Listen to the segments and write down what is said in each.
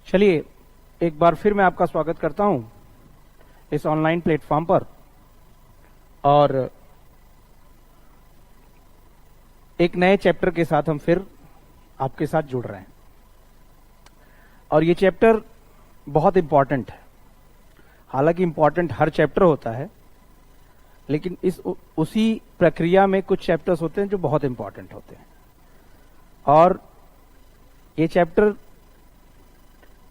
चलिए, एक बार फिर मैं आपका स्वागत करता हूं इस ऑनलाइन प्लेटफॉर्म पर और एक नए चैप्टर के साथ हम फिर आपके साथ जुड़ रहे हैं। और ये चैप्टर बहुत इंपॉर्टेंट है। हालांकि इंपॉर्टेंट हर चैप्टर होता है, लेकिन उसी प्रक्रिया में कुछ चैप्टर्स होते हैं जो बहुत इंपॉर्टेंट होते हैं। और ये चैप्टर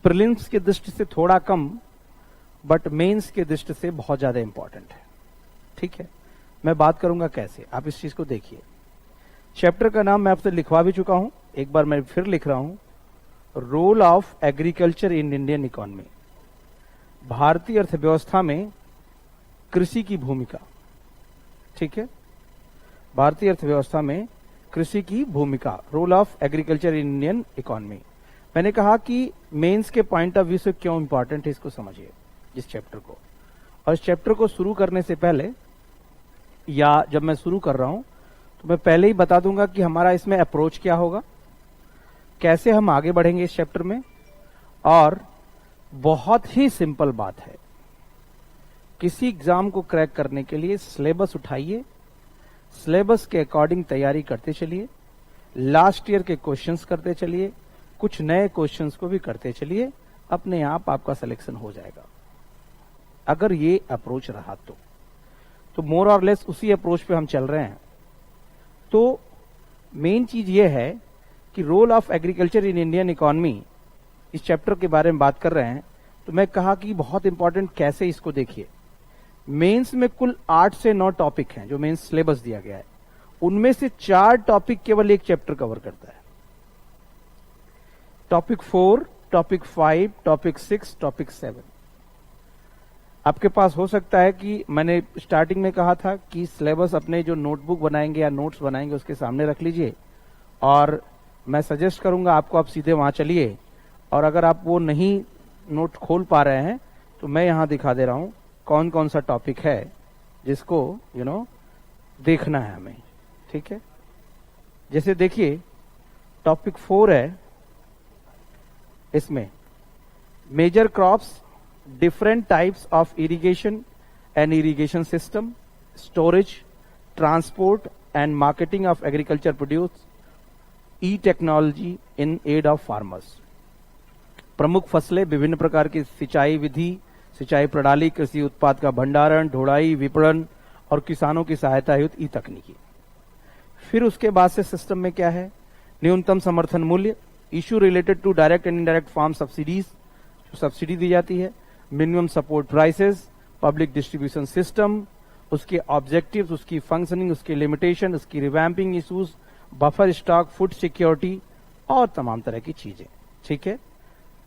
प्रीलिम्स की दृष्टि से थोड़ा कम, बट मेंस की दृष्टि से बहुत ज्यादा इंपॉर्टेंट है। ठीक है, मैं बात करूंगा कैसे, आप इस चीज को देखिए। चैप्टर का नाम मैं आपसे लिखवा भी चुका हूं, एक बार मैं फिर लिख रहा हूं, role of agriculture in Indian economy. भारतीय अर्थव्यवस्था में कृषि की भूमिका। ठीक है, भारतीय अर्थव्यवस्था में कृषि की भूमिका, role of agriculture in Indian economy. मैंने कहा कि मेंस के पॉइंट ऑफ व्यू से क्यों इंपॉर्टेंट है, इसको समझिए इस चैप्टर को। और इस चैप्टर को शुरू करने से पहले, या जब मैं शुरू कर रहा हूं, तो मैं पहले ही बता दूंगा कि हमारा इसमें अप्रोच क्या होगा, कैसे हम आगे बढ़ेंगे इस चैप्टर में। और बहुत ही सिंपल बात है, किसी एग्जाम को क्रैक करने के लिए सिलेबस उठाइए, सिलेबस के अकॉर्डिंग तैयारी करते चलिए, लास्ट ईयर के क्वेश्चंस करते चलिए, कुछ नए क्वेश्चंस को भी करते चलिए, अपने आप आपका सिलेक्शन हो जाएगा अगर ये अप्रोच रहा तो मोर और लेस उसी अप्रोच पे हम चल रहे हैं। तो मेन चीज ये है कि role of agriculture in Indian economy, इस चैप्टर के बारे में बात कर रहे हैं, तो मैं कहा कि बहुत इंपॉर्टेंट कैसे, इसको देखिए। मेंस में कुल 8 से 9 टॉपिक हैं जो मेंस सिलेबस दिया गया है, उनमें से 4 टॉपिक केवल एक चैप्टर कवर करता है। Topic 4, topic 5, topic 6, topic 7। आपके पास हो सकता है कि मैंने स्टार्टिंग में कहा था कि सिलेबस अपने जो नोटबुक बनाएंगे या नोट्स बनाएंगे उसके सामने रख लीजिए, और मैं सजेस्ट करूंगा आपको आप सीधे वहां चलिए। और अगर आप वो नहीं नोट खोल पा रहे हैं तो मैं यहां दिखा दे रहा हूं कौन कौन सा टॉपिक है जिसको देखना है हमें। ठीक है, जैसे देखिए टॉपिक 4 है, इसमें major crops, different types of irrigation and irrigation system, storage, transport and marketing of agriculture produce, e-technology in aid of farmers। प्रमुख फसलें, विभिन्न प्रकार की सिंचाई विधि, सिंचाई प्रणाली, कृषि उत्पाद का भंडारण, ढुलाई, विपणन और किसानों की सहायता हेतु ई तकनीकी। फिर उसके बाद से सिस्टम में क्या है, न्यूनतम समर्थन मूल्य, issue related to direct and indirect farm subsidies, subsidy दी जाती है, minimum support prices, public distribution system, उसके ऑब्जेक्टिव्स, उसकी फंक्शनिंग, उसकी लिमिटेशन, उसकी revamping issues, buffer stock, food security और तमाम तरह की चीजें। ठीक है,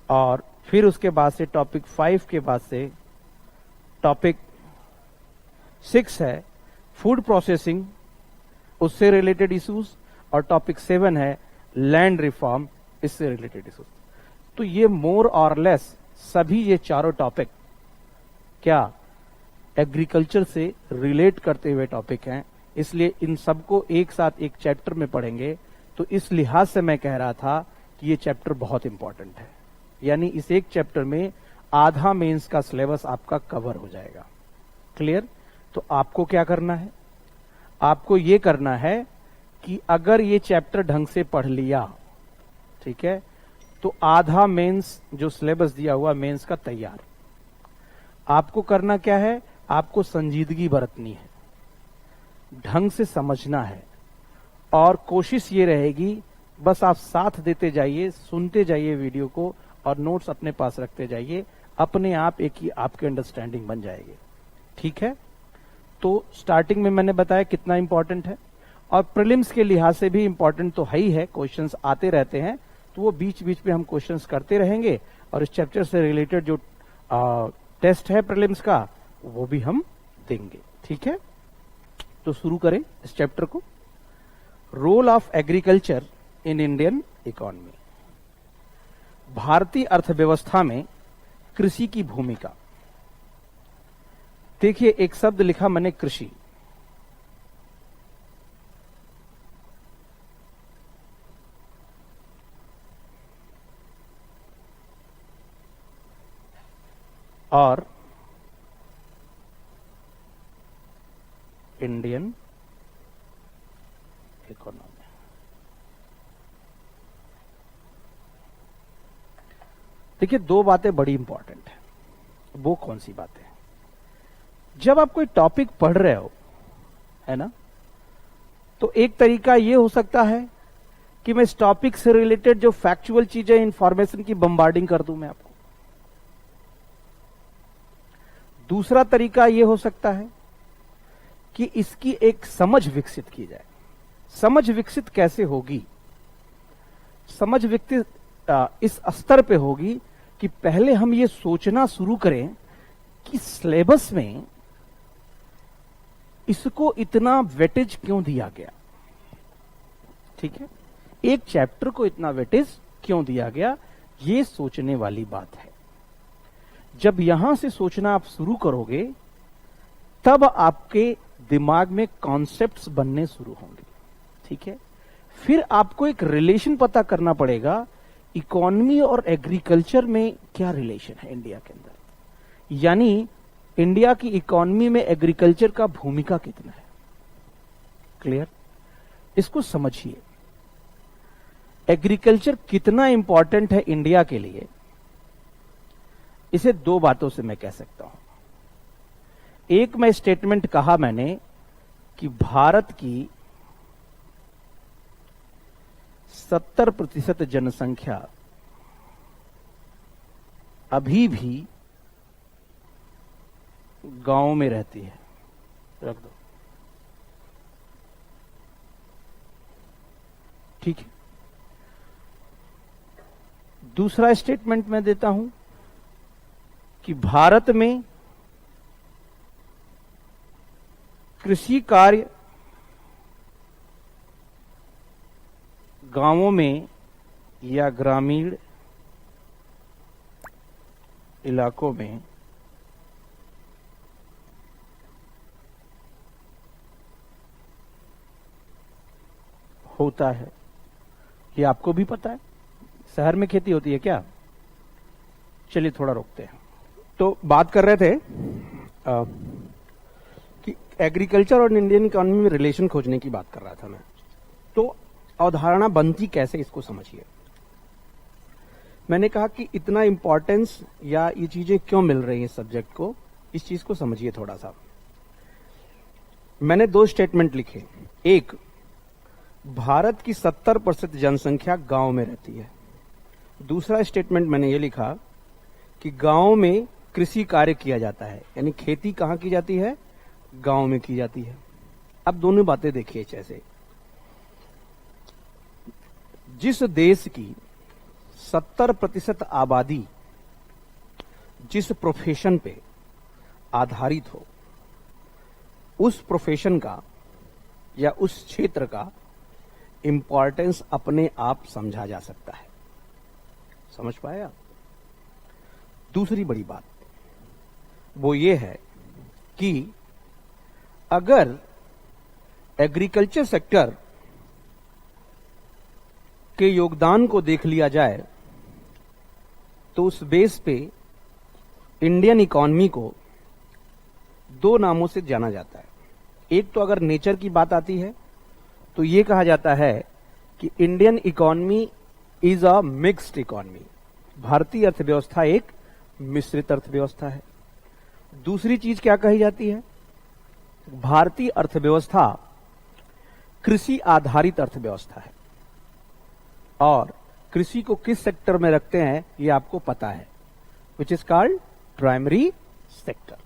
और फिर उसके बाद से टॉपिक 5 के बाद से टॉपिक 6 है फूड प्रोसेसिंग, उससे रिलेटेड इश्यूज, और टॉपिक 7 है लैंड रिफॉर्म, इससे रिलेटेड इश्यूज। तो ये मोर और लेस सभी ये चारों टॉपिक क्या एग्रीकल्चर से रिलेट करते हुए टॉपिक हैं, इसलिए इन सबको एक साथ एक चैप्टर में पढ़ेंगे। तो इस लिहाज से मैं कह रहा था कि ये चैप्टर बहुत इंपॉर्टेंट है, यानी इस एक चैप्टर में आधा मेंस का सिलेबस आपका कवर हो जाएगा। क्लियर? तो आपको क्या करना है, आपको ये करना है कि अगर ये चैप्टर ढंग से पढ़ लिया, ठीक है, तो आधा मेंस जो सिलेबस दिया हुआ मेंस का तैयार। आपको करना क्या है, आपको संजीदगी बरतनी है, ढंग से समझना है, और कोशिश ये रहेगी बस आप साथ देते जाइए, सुनते जाइए वीडियो को, और नोट्स अपने पास रखते जाइए, अपने आप एक ही आपकी अंडरस्टैंडिंग बन जाएगी। ठीक है, तो स्टार्टिंग में मैंने बताया कितना इंपॉर्टेंट है, और प्रीलिम्स के लिहाज से भी इंपॉर्टेंट तो है ही है, क्वेश्चंस आते रहते हैं, तो वो बीच बीच में हम क्वेश्चंस करते रहेंगे, और इस चैप्टर से रिलेटेड जो टेस्ट है प्रीलिम्स का वो भी हम देंगे। ठीक है, तो शुरू करें इस चैप्टर को। Role of agriculture in Indian economy, भारतीय अर्थव्यवस्था में कृषि की भूमिका। देखिए एक शब्द लिखा मैंने, कृषि। और इंडियन इकोनॉमी। देखिए, दो बातें बड़ी इंपॉर्टेंट है। वो कौन सी बातें? जब आप कोई टॉपिक पढ़ रहे हो, है ना, तो एक तरीका ये हो सकता है कि मैं इस टॉपिक से रिलेटेड जो फैक्चुअल चीजें, इंफॉर्मेशन की बम्बार्डिंग कर दूं मैं आपको। दूसरा तरीका यह हो सकता है कि इसकी एक समझ विकसित की जाए। समझ विकसित कैसे होगी? समझ विकसित इस स्तर पे होगी कि पहले हम ये सोचना शुरू करें कि सिलेबस में इसको इतना वेटेज क्यों दिया गया। ठीक है, एक चैप्टर को इतना वेटेज क्यों दिया गया, ये सोचने वाली बात है। जब यहां से सोचना आप शुरू करोगे, तब आपके दिमाग में कॉन्सेप्ट्स बनने शुरू होंगे। ठीक है, फिर आपको एक रिलेशन पता करना पड़ेगा, इकोनॉमी और एग्रीकल्चर में क्या रिलेशन है इंडिया के अंदर, यानी इंडिया की इकोनॉमी में एग्रीकल्चर का भूमिका कितना है। क्लियर? इसको समझिए, एग्रीकल्चर कितना इंपॉर्टेंट है इंडिया के लिए, इसे दो बातों से मैं कह सकता हूं। एक मैं स्टेटमेंट कहा मैंने कि भारत की 70% जनसंख्या अभी भी गांव में रहती है। रख दो। ठीक है, दूसरा स्टेटमेंट मैं देता हूं कि भारत में कृषि कार्य गांवों में या ग्रामीण इलाकों में होता है। ये आपको भी पता है। शहर में खेती होती है क्या? चलिए थोड़ा रोकते हैं। तो बात कर रहे थे कि एग्रीकल्चर और इंडियन इकोनॉमी में रिलेशन खोजने की बात कर रहा था मैं। तो अवधारणा बनती कैसे, इसको समझिए। मैंने कहा कि इतना इंपॉर्टेंस या ये चीजें क्यों मिल रही हैं सब्जेक्ट को, इस चीज को समझिए थोड़ा सा। मैंने दो स्टेटमेंट लिखे। एक, भारत की 70% जनसंख्या गांव में रहती है। दूसरा स्टेटमेंट मैंने ये लिखा कि गांव में कृषि कार्य किया जाता है, यानी खेती कहां की जाती है? गांव में की जाती है। अब दोनों बातें देखिए। जैसे जिस देश की 70% आबादी जिस प्रोफेशन पे आधारित हो, उस प्रोफेशन का या उस क्षेत्र का इंपॉर्टेंस अपने आप समझा जा सकता है। समझ पाए आप? दूसरी बड़ी बात वो ये है कि अगर एग्रीकल्चर सेक्टर के योगदान को देख लिया जाए तो उस बेस पे इंडियन इकोनॉमी को दो नामों से जाना जाता है। एक तो अगर नेचर की बात आती है तो ये कहा जाता है कि Indian economy is a mixed economy. भारतीय अर्थव्यवस्था एक मिश्रित अर्थव्यवस्था है। दूसरी चीज क्या कही जाती है? भारतीय अर्थव्यवस्था कृषि आधारित अर्थव्यवस्था है। और कृषि को किस सेक्टर में रखते हैं ये आपको पता है, which is called primary sector.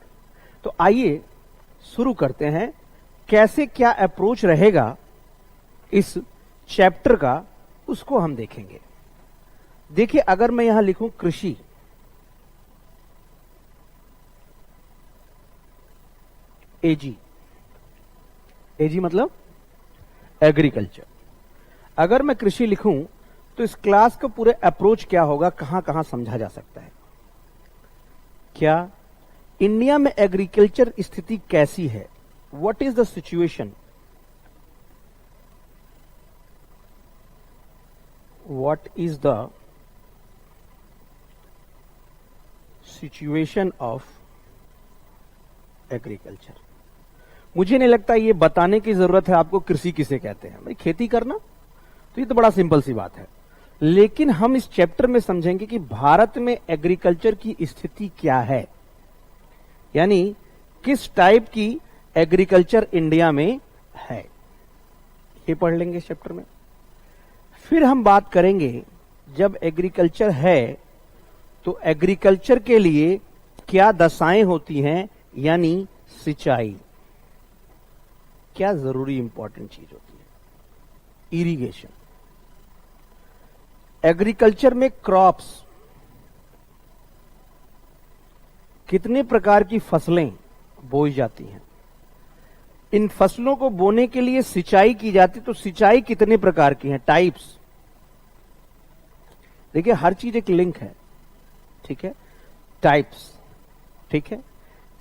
तो आइए शुरू करते हैं, कैसे क्या अप्रोच रहेगा इस चैप्टर का, उसको हम देखेंगे। देखिए, अगर मैं यहां लिखूं कृषि, एजी, एजी मतलब एग्रीकल्चर। अगर मैं कृषि लिखूं तो इस क्लास का पूरे अप्रोच क्या होगा, कहां कहां समझा जा सकता है। क्या इंडिया में एग्रीकल्चर स्थिति कैसी है? What is the situation? What is the situation of agriculture. मुझे नहीं लगता ये बताने की जरूरत है आपको कृषि किसे कहते हैं। भाई खेती करना तो ये तो बड़ा सिंपल सी बात है, लेकिन हम इस चैप्टर में समझेंगे कि भारत में एग्रीकल्चर की स्थिति क्या है, यानी किस टाइप की एग्रीकल्चर इंडिया में है, ये पढ़ लेंगे इस चैप्टर में। फिर हम बात करेंगे जब एग्रीकल्चर है तो एग्रीकल्चर के लिए क्या दशाएं होती हैं, यानी सिंचाई क्या जरूरी इंपॉर्टेंट चीज होती है, इरिगेशन। एग्रीकल्चर में क्रॉप्स, कितने प्रकार की फसलें बोई जाती हैं, इन फसलों को बोने के लिए सिंचाई की जाती, तो सिंचाई कितने प्रकार की हैं, टाइप्स। देखिए हर चीज एक लिंक है, ठीक है, टाइप्स, ठीक है।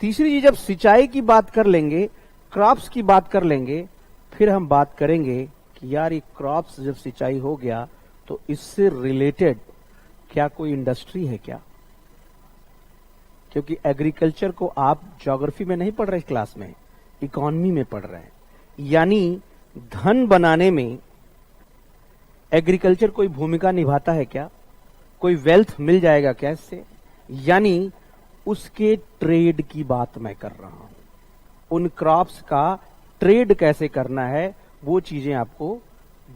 तीसरी चीज, जब सिंचाई की बात कर लेंगे, क्रॉप्स की बात कर लेंगे, फिर हम बात करेंगे कि यार ये क्रॉप्स जब सिंचाई हो गया तो इससे रिलेटेड क्या कोई इंडस्ट्री है क्या, क्योंकि एग्रीकल्चर को आप ज्योग्राफी में नहीं पढ़ रहे क्लास में, इकोनॉमी में पढ़ रहे हैं। यानी धन बनाने में एग्रीकल्चर कोई भूमिका निभाता है क्या, कोई वेल्थ मिल जाएगा क्या इससे, यानी उसके ट्रेड की बात मैं कर रहा हूं। उन क्रॉप्स का ट्रेड कैसे करना है वो चीजें आपको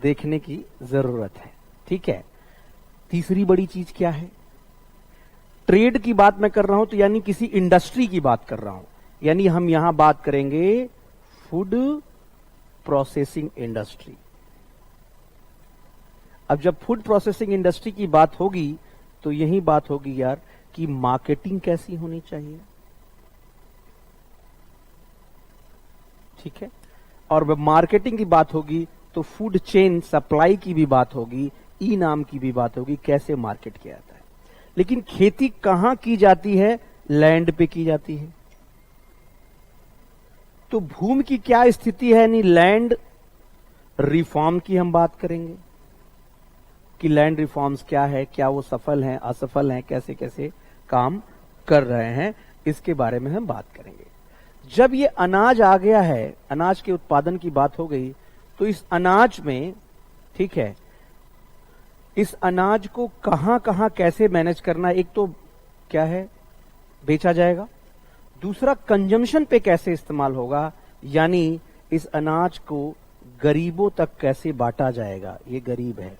देखने की जरूरत है, ठीक है। तीसरी बड़ी चीज क्या है, ट्रेड की बात मैं कर रहा हूं तो यानी किसी इंडस्ट्री की बात कर रहा हूं, यानी हम यहां बात करेंगे फूड प्रोसेसिंग इंडस्ट्री। अब जब फूड प्रोसेसिंग इंडस्ट्री की बात होगी तो यही बात होगी यार कि मार्केटिंग कैसी होनी चाहिए, ठीक है। और जब मार्केटिंग की बात होगी तो फूड चेन सप्लाई की भी बात होगी, ई नाम की भी बात होगी, कैसे मार्केट किया जाता है। लेकिन खेती कहां की जाती है, लैंड पे की जाती है। तो भूमि की क्या स्थिति है, यानी लैंड रिफॉर्म की हम बात करेंगे कि लैंड रिफॉर्म्स क्या है, क्या वो सफल हैं, असफल हैं, कैसे कैसे काम कर रहे हैं, इसके बारे में हम बात करेंगे। जब ये अनाज आ गया है, अनाज के उत्पादन की बात हो गई, तो इस अनाज में, ठीक है, इस अनाज को कहां कहां कैसे मैनेज करना, एक तो क्या है बेचा जाएगा, दूसरा कंजम्पशन पे कैसे इस्तेमाल होगा, यानी इस अनाज को गरीबों तक कैसे बांटा जाएगा, ये गरीब है,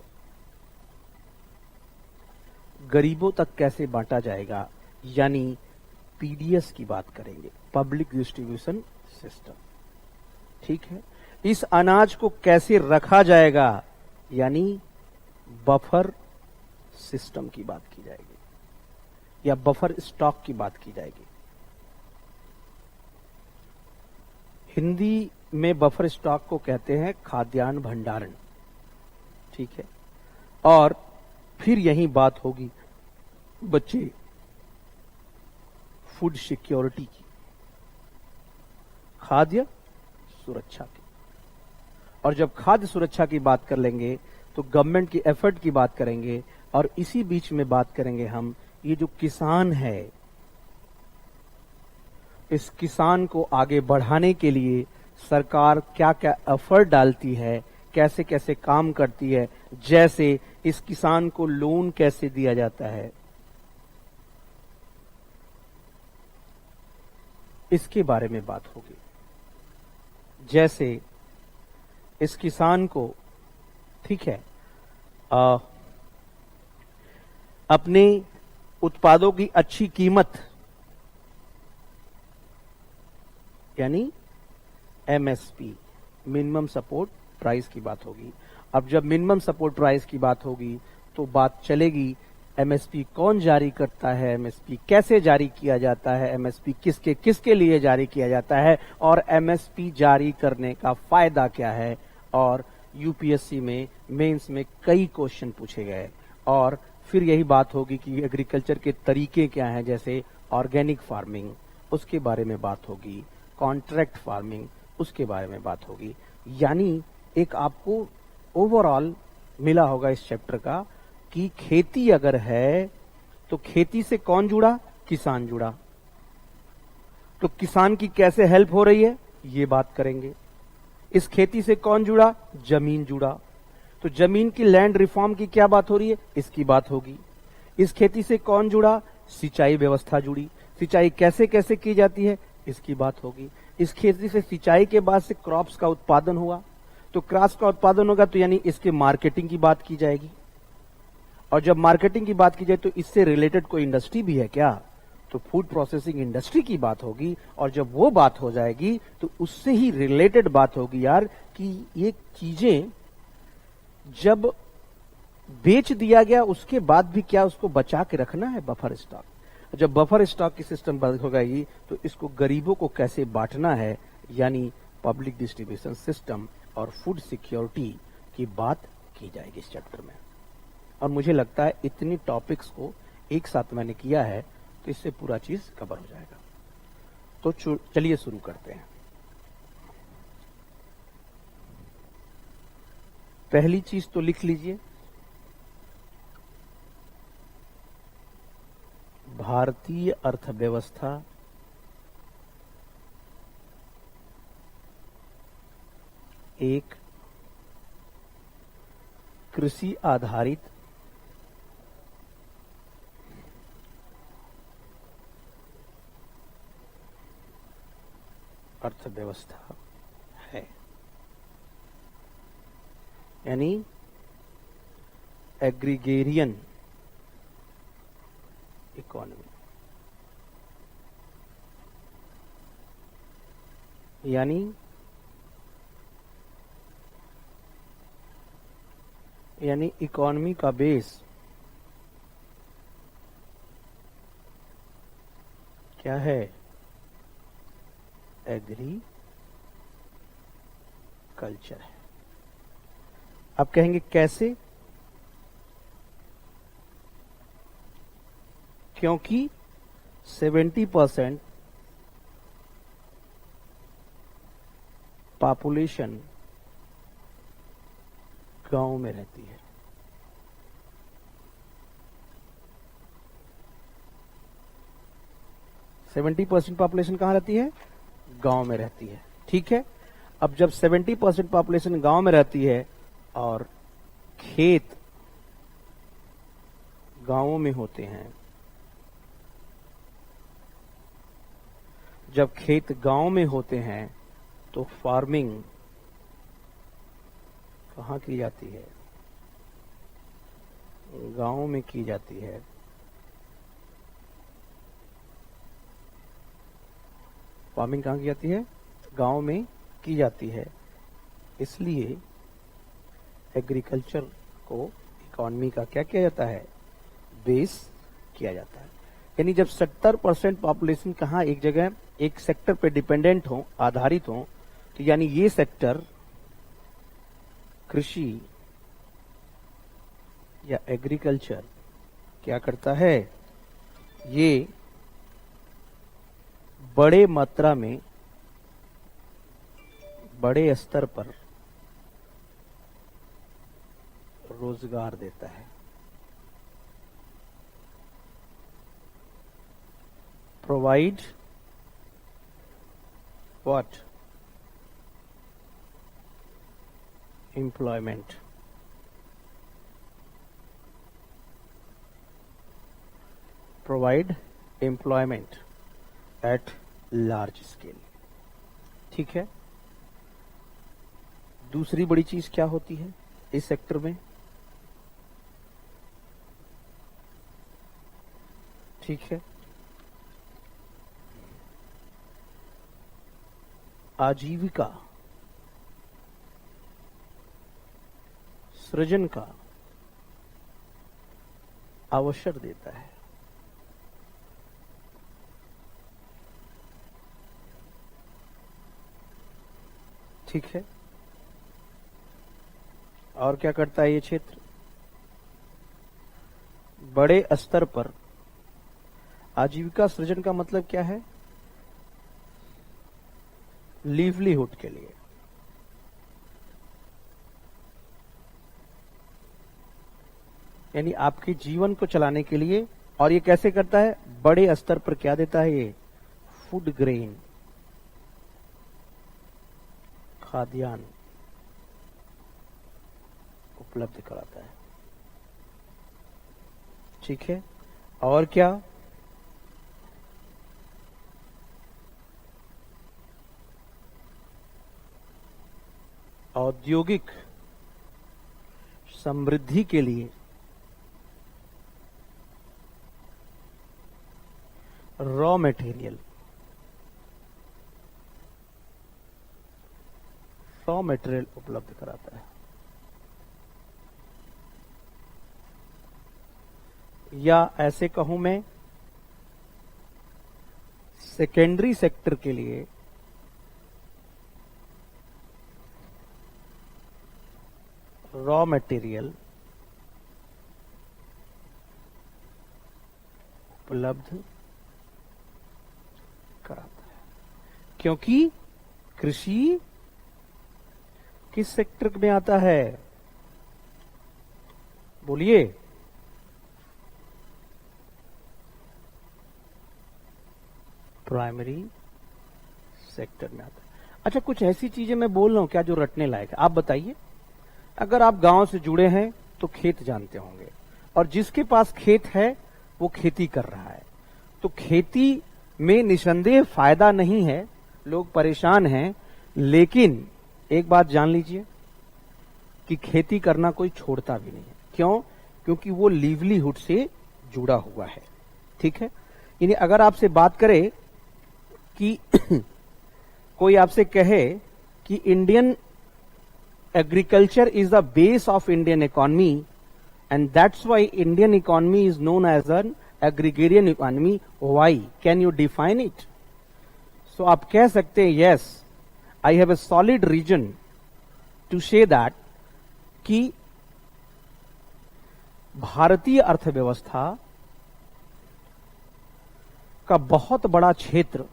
गरीबों तक कैसे बांटा जाएगा, यानी पीडीएस की बात करेंगे, पब्लिक डिस्ट्रीब्यूशन सिस्टम, ठीक है। इस अनाज को कैसे रखा जाएगा, यानी बफर सिस्टम की बात की जाएगी या बफर स्टॉक की बात की जाएगी। हिंदी में बफर स्टॉक को कहते हैं खाद्यान्न भंडारण, ठीक है। और फिर यही बात होगी बच्चे फूड सिक्योरिटी की, खाद्य सुरक्षा की। और जब खाद्य सुरक्षा की बात कर लेंगे तो गवर्नमेंट की एफर्ट की बात करेंगे, और इसी बीच में बात करेंगे हम ये जो किसान है, इस किसान को आगे बढ़ाने के लिए सरकार क्या क्या एफर्ट डालती है, कैसे कैसे काम करती है, जैसे इस किसान को लोन कैसे दिया जाता है, इसके बारे में बात होगी। जैसे इस किसान को, ठीक है, अपने उत्पादों की अच्छी कीमत यानी एमएसपी, मिनिमम सपोर्ट प्राइस की बात होगी। अब जब मिनिमम सपोर्ट प्राइस की बात होगी तो बात चलेगी एमएसपी कौन जारी करता है, एमएसपी कैसे जारी किया जाता है, एमएसपी किसके किसके लिए जारी किया जाता है, और एमएसपी जारी करने का फायदा क्या है। और यूपीएससी में मेंस में कई क्वेश्चन पूछे गए, और फिर यही बात होगी कि एग्रीकल्चर के तरीके क्या हैं, जैसे ऑर्गेनिक फार्मिंग, उसके बारे में बात होगी, कॉन्ट्रैक्ट फार्मिंग, उसके बारे में बात होगी। यानी एक आपको ओवरऑल मिला होगा इस चैप्टर का कि खेती अगर है तो खेती से कौन जुड़ा, किसान जुड़ा। तो किसान की कैसे हेल्प हो रही है ये बात करेंगे। इस खेती से कौन जुड़ा? जमीन जुड़ा। तो जमीन की लैंड रिफॉर्म की क्या बात हो रही है? इसकी बात होगी। इस खेती से कौन जुड़ा? सिंचाई व्यवस्था जुड़ी। सिंचाई कैसे कैसे की जाती है इसकी बात होगी। इस खेती से सिंचाई के बाद से क्रॉप्स का उत्पादन हुआ, तो क्रॉप्स का उत्पादन होगा तो यानी इसके मार्केटिंग की बात की जाएगी। और जब मार्केटिंग की बात की जाए तो इससे रिलेटेड कोई इंडस्ट्री भी है क्या? तो फूड प्रोसेसिंग इंडस्ट्री की बात होगी। और जब वो बात हो जाएगी तो उससे ही रिलेटेड बात होगी यार कि ये चीजें जब बेच दिया गया उसके बाद भी क्या उसको बचा के रखना है बफर स्टॉक। जब बफर स्टॉक की सिस्टम बंद हो गई तो इसको गरीबों को कैसे बांटना है, यानी पब्लिक डिस्ट्रीब्यूशन सिस्टम और फूड सिक्योरिटी की बात की जाएगी इस चैप्टर में। और मुझे लगता है इतनी टॉपिक्स को एक साथ मैंने किया है तो इससे पूरा चीज कवर हो जाएगा। तो चलिए शुरू करते हैं। पहली चीज तो लिख लीजिए, भारतीय अर्थव्यवस्था एक कृषि आधारित अर्थव्यवस्था है, यानी एग्रीगेरियन इकोनॉमी, यानी इकोनॉमी का बेस क्या है? एग्रीकल्चर है। अब कहेंगे कैसे? क्योंकि 70% पॉपुलेशन गांव में रहती है। सेवेंटी परसेंट पॉपुलेशन कहां रहती है? गांव में रहती है। ठीक है। अब जब 70% पॉपुलेशन गांव में रहती है और खेत गांवों में होते हैं, जब खेत गांव में होते हैं तो फार्मिंग कहां की जाती है? गांव में की जाती है। फार्मिंग कहां की जाती है? गांव में की जाती है। इसलिए एग्रीकल्चर को इकोनॉमी का क्या किया जाता है? बेस किया जाता है। यानी जब 70% पॉपुलेशन कहां एक जगह एक सेक्टर पे डिपेंडेंट हो, आधारित हो, तो यानी ये सेक्टर कृषि या एग्रीकल्चर क्या करता है? ये बड़े मात्रा में, बड़े स्तर पर रोजगार देता है। Provide what? Employment. Provide employment at large scale. ठीक है। दूसरी बड़ी चीज क्या होती है इस सेक्टर में? ठीक है, आजीविका सृजन का अवसर देता है। ठीक है। और क्या करता है ये क्षेत्र? बड़े स्तर पर आजीविका सृजन का मतलब क्या है? लिवलीहुड के लिए। यानी आपके जीवन को चलाने के लिए। और ये कैसे करता है? बड़े स्तर पर क्या देता है ये? फूड ग्रेन, खाद्यान्न उपलब्ध कराता है। ठीक है, और क्या? औद्योगिक समृद्धि के लिए रॉ मटेरियल उपलब्ध कराता है। या ऐसे कहूं मैं, सेकेंडरी सेक्टर के लिए रॉ मटेरियल उपलब्ध कराता है। क्योंकि कृषि किस सेक्टर में आता है? बोलिए। प्राइमरी सेक्टर में आता है। अच्छा, कुछ ऐसी चीजें मैं बोल रहा हूं क्या जो रटने लायक है? आप बताइए। अगर आप गांव से जुड़े हैं तो खेत जानते होंगे, और जिसके पास खेत है वो खेती कर रहा है। तो खेती में निसंदेह फायदा नहीं है, लोग परेशान हैं, लेकिन एक बात जान लीजिए कि खेती करना कोई छोड़ता भी नहीं है। क्यों? क्योंकि वो लिवलीहुड से जुड़ा हुआ है। ठीक है, यानी अगर आपसे बात करे कि कोई आपसे कहे कि Indian agriculture is the base of Indian economy and that's why Indian economy is known as an agrarian economy, why? Can you define it? So आप कह सकते हैं, yes, I have a solid reason to say that कि भारतीय अर्थव्यवस्था का बहुत बड़ा क्षेत्र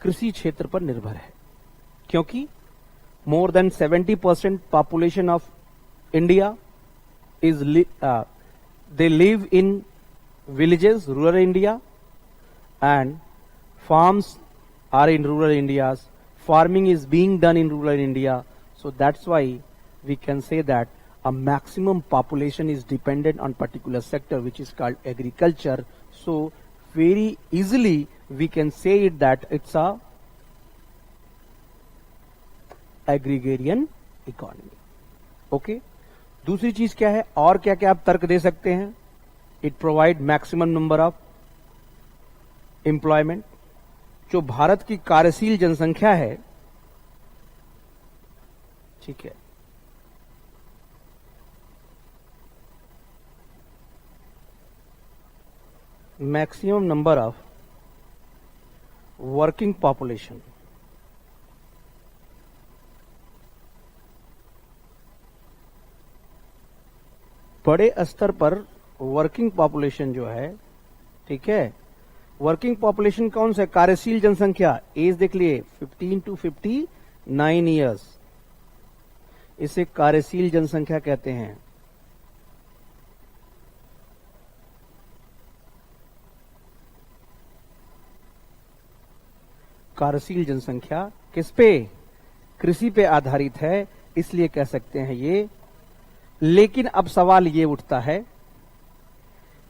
कृषि क्षेत्र पर निर्भर है। क्योंकि more than 70% population of India is they live in villages, rural India, and farms are in rural India. Farming is being done in rural India. So that's why we can say that a maximum population is dependent on particular sector, which is called agriculture. So very easily we can say it that it's a agrarian economy. Okay? दूसरी चीज क्या है? और क्या क्या आप तर्क दे सकते हैं? It provide maximum number of employment. जो भारत की कार्यशील जनसंख्या है, ठीक है, maximum number of working population, बड़े स्तर पर वर्किंग पॉपुलेशन जो है, ठीक है, वर्किंग पॉपुलेशन कौन सा? कार्यशील जनसंख्या। एज देख लिए, 15 to 59 ईयर्स, इसे कार्यशील जनसंख्या कहते हैं। कार्यशील जनसंख्या किस पे? कृषि पे आधारित है, इसलिए कह सकते हैं ये। लेकिन अब सवाल ये उठता है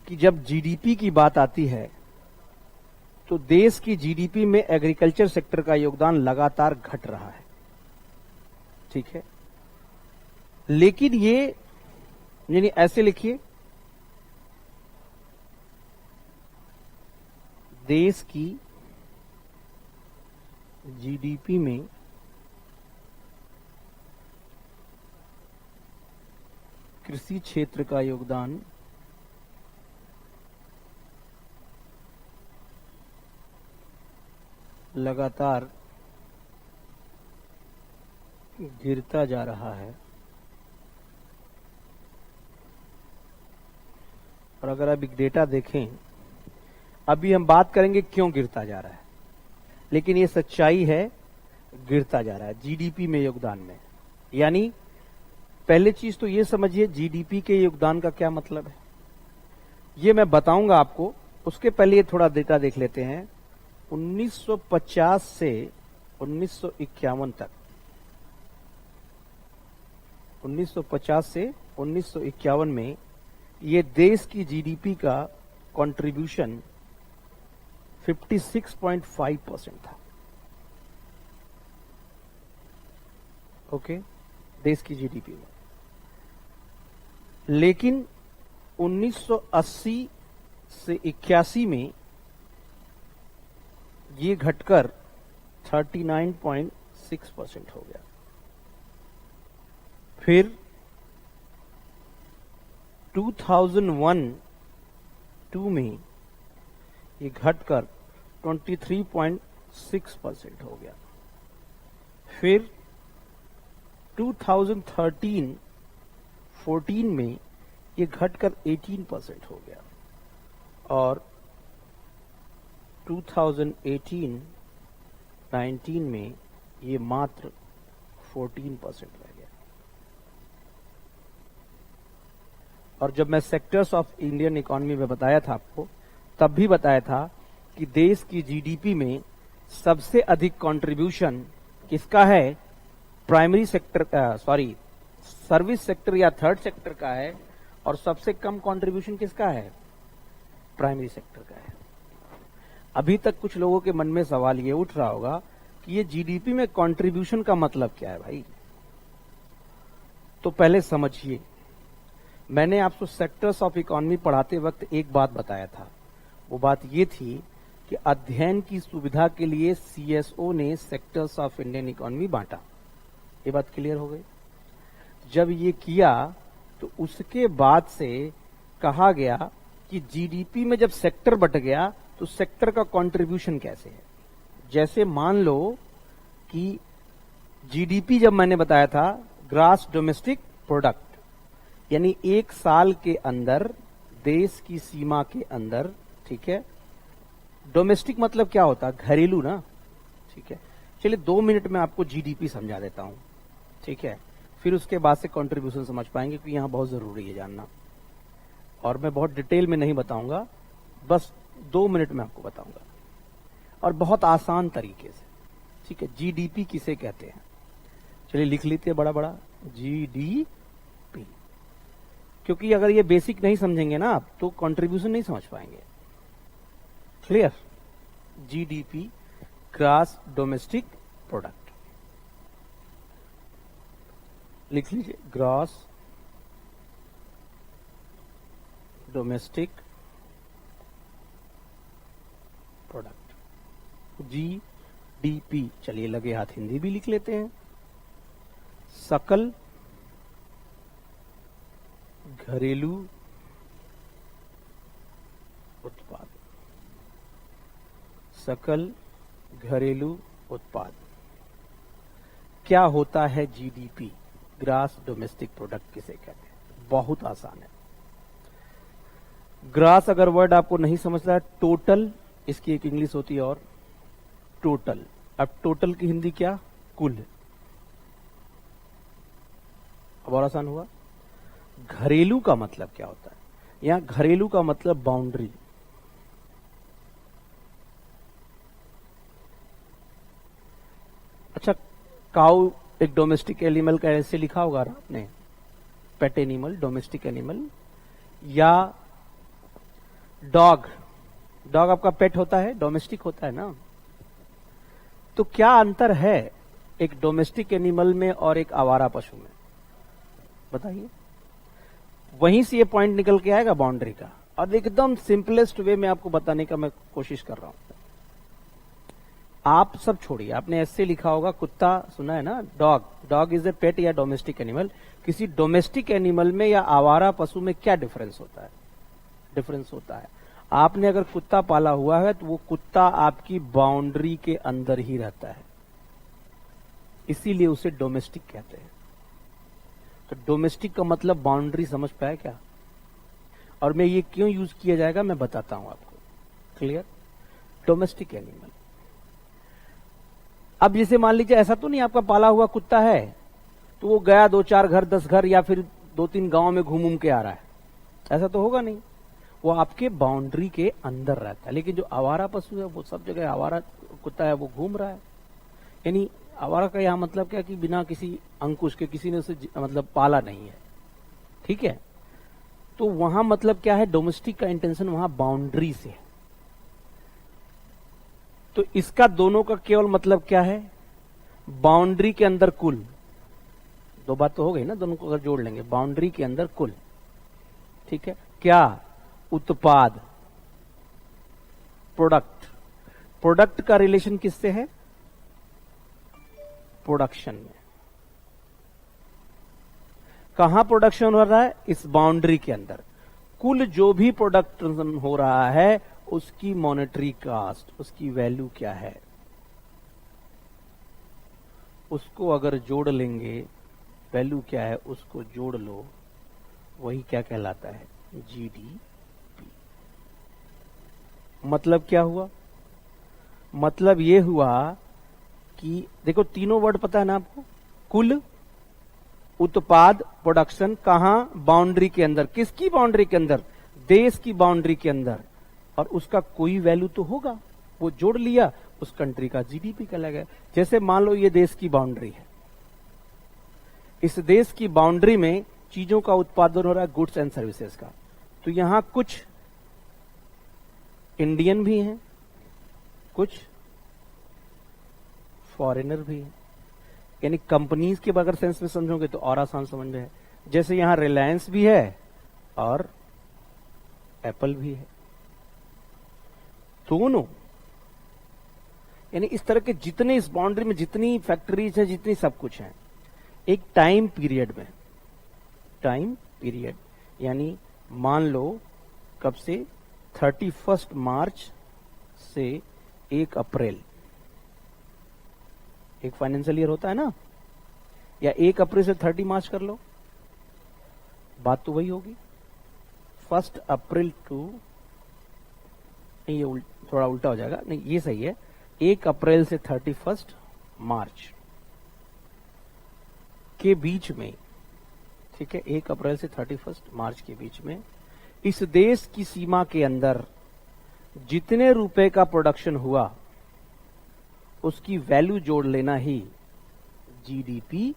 कि जब जीडीपी की बात आती है तो देश की जीडीपी में एग्रीकल्चर सेक्टर का योगदान लगातार घट रहा है। ठीक है, लेकिन ये, यानी ऐसे लिखिए, देश की जीडीपी में कृषि क्षेत्र का योगदान लगातार गिरता जा रहा है। और अगर आप एक डेटा देखें, अभी हम बात करेंगे क्यों गिरता जा रहा है, लेकिन ये सच्चाई है, गिरता जा रहा है जीडीपी में योगदान में। यानी पहले चीज तो ये समझिए जीडीपी के योगदान का क्या मतलब है। ये मैं बताऊंगा आपको उसके पहले ये थोड़ा डेटा देख लेते हैं। 1950 से 1951 तक, 1950 से 1951 में ये देश की जीडीपी का कंट्रीब्यूशन 56.5% था। ओके, देश की जीडीपी में। लेकिन 1980 से 81 में ये घटकर 39.6% हो गया। फिर 2001-2 में ये घटकर 23.6% हो गया। फिर 2013-14 में ये घटकर 18% हो गया और 2018-19 में ये मात्र 14% रह गया। और जब मैं सेक्टर्स ऑफ इंडियन इकोनॉमी में बताया था आपको, तब भी बताया था कि देश की जीडीपी में सबसे अधिक कंट्रीब्यूशन किसका है? प्राइमरी सेक्टर सर्विस सेक्टर या थर्ड सेक्टर का है, और सबसे कम कंट्रीब्यूशन किसका है? प्राइमरी सेक्टर का है। अभी तक कुछ लोगों के मन में सवाल ये उठ रहा होगा कि ये जीडीपी में कंट्रीब्यूशन का मतलब क्या है भाई? तो पहले समझिए, मैंने आपको सेक्टर्स ऑफ इकोनॉमी पढ़ाते वक्त एक बात बताया था। वो बात ये थी कि अध्ययन की सुविधा के लिए सीएसओ ने सेक्टर्स ऑफ इंडियन इकोनॉमी बांटा। ये बात क्लियर हो गई? जब ये किया तो उसके बाद से कहा गया कि जीडीपी में जब सेक्टर बट गया तो सेक्टर का कंट्रीब्यूशन कैसे है। जैसे मान लो कि जीडीपी जब मैंने बताया था ग्रॉस डोमेस्टिक प्रोडक्ट, यानी एक साल के अंदर देश की सीमा के अंदर, ठीक है। डोमेस्टिक मतलब क्या होता है? घरेलू ना, ठीक है। चलिए 2 मिनट में आपको जीडीपी समझा देता हूं, ठीक है। फिर उसके बाद से कंट्रीब्यूशन समझ पाएंगे, क्योंकि यहां बहुत जरूरी है जानना, और मैं बहुत डिटेल में नहीं बताऊंगा, बस 2 मिनट में आपको बताऊंगा और बहुत आसान तरीके से, ठीक है। जीडीपी किसे कहते हैं? चलिए लिख लेते हैं बड़ा बड़ा, जीडीपी। क्योंकि अगर ये बेसिक नहीं समझेंगे ना आप तो कंट्रीब्यूशन नहीं समझ पाएंगे। Clear? GDP, gross domestic product, लिख लीजिए, ग्रॉस डोमेस्टिक प्रोडक्ट, जीडीपी। चलिए लगे हाथ हिंदी भी लिख लेते हैं। सकल घरेलू उत्पाद, सकल घरेलू उत्पाद। क्या होता है जीडीपी? ग्रॉस डोमेस्टिक प्रोडक्ट किसे कहते हैं? बहुत आसान है। ग्रॉस अगर वर्ड आपको नहीं समझता है, टोटल इसकी एक इंग्लिश होती है और टोटल। अब टोटल की हिंदी क्या? कुल। अब और आसान हुआ। घरेलू का मतलब क्या होता है? यहां घरेलू का मतलब बाउंड्री। अच्छा, काऊ एक डोमेस्टिक एनिमल का ऐसे लिखा होगा आपने, पेट एनिमल, डोमेस्टिक एनिमल। या डॉग, डॉग आपका पेट होता है, डोमेस्टिक होता है ना। तो क्या अंतर है एक डोमेस्टिक एनिमल में और एक आवारा पशु में? बताइए। वहीं से ये पॉइंट निकल के आएगा बाउंड्री का, और एकदम सिंपलेस्ट वे में आपको बताने का मैं कोशिश कर रहा हूं। आप सब छोड़िए, आपने ऐसे लिखा होगा कुत्ता, सुना है ना, डॉग। डॉग इज ए पेट या डोमेस्टिक एनिमल। किसी डोमेस्टिक एनिमल में या आवारा पशु में क्या डिफरेंस होता है? डिफरेंस होता है, आपने अगर कुत्ता पाला हुआ है तो वो कुत्ता आपकी बाउंड्री के अंदर ही रहता है, इसीलिए उसे डोमेस्टिक कहते हैं। तो डोमेस्टिक का मतलब बाउंड्री, समझ पाया क्या? और मैं ये क्यों यूज किया जाएगा मैं बताता हूं आपको। क्लियर? Domestic animal. अब जैसे मान लीजिए ऐसा तो नहीं आपका पाला हुआ कुत्ता है तो वो गया 2-4 घर, 10 घर या फिर 2-3 गांव में घूम के आ रहा है, ऐसा तो होगा नहीं। वो आपके बाउंड्री के अंदर रहता है। लेकिन जो आवारा पशु है वो सब जगह, आवारा कुत्ता है वो घूम रहा है। यानी आवारा का यहाँ मतलब क्या कि बिना किसी अंकुश के किसी ने उसे मतलब पाला नहीं है, ठीक है। तो वहां मतलब क्या है, डोमेस्टिक का इंटेंशन वहां बाउंड्री से है। तो इसका दोनों का केवल मतलब क्या है, बाउंड्री के अंदर कुल, दो बात तो हो गई ना, दोनों को अगर जोड़ लेंगे, बाउंड्री के अंदर कुल, ठीक है। क्या, उत्पाद, प्रोडक्ट। प्रोडक्ट का रिलेशन किससे है, प्रोडक्शन में। कहां प्रोडक्शन हो रहा है, इस बाउंड्री के अंदर। कुल जो भी प्रोडक्शन हो रहा है उसकी मॉनेटरी कास्ट, उसकी वैल्यू क्या है, उसको अगर जोड़ लेंगे, वैल्यू क्या है उसको जोड़ लो, वही क्या कहलाता है, जीडीपी। मतलब क्या हुआ, मतलब ये हुआ कि देखो तीनों वर्ड पता है ना आपको, कुल, उत्पाद, प्रोडक्शन, कहां, बाउंड्री के अंदर। किसकी बाउंड्री के अंदर, देश की बाउंड्री के अंदर। और उसका कोई वैल्यू तो होगा, वो जोड़ लिया, उस कंट्री का जीडीपी कहलाएगा। जैसे मान लो ये देश की बाउंड्री है, इस देश की बाउंड्री में चीजों का उत्पादन हो रहा है, गुड्स एंड सर्विसेज का। तो यहां कुछ इंडियन भी हैं, कुछ फॉरेनर भी हैं। यानी कंपनीज के अगर सेंस में समझोगे तो और आसान समझ में है। जैसे यहां रिलायंस भी है और एप्पल भी है, दोनों। यानी इस तरह के जितने इस बाउंड्री में जितनी फैक्ट्रीज हैं, जितनी सब कुछ है, एक टाइम पीरियड में, टाइम पीरियड यानी मान लो कब से, 31 मार्च से 1 अप्रैल, एक फाइनेंशियल ईयर होता है ना, या 1 अप्रैल से 30 मार्च कर लो, बात तो वही होगी। 1 अप्रैल टू, नहीं ये थोड़ा उल्टा हो जाएगा, नहीं ये सही है, 1 अप्रैल से 31 मार्च के बीच में, ठीक है, 1 अप्रैल से 31 मार्च के बीच में इस देश की सीमा के अंदर जितने रुपए का प्रोडक्शन हुआ उसकी वैल्यू जोड़ लेना ही जीडीपी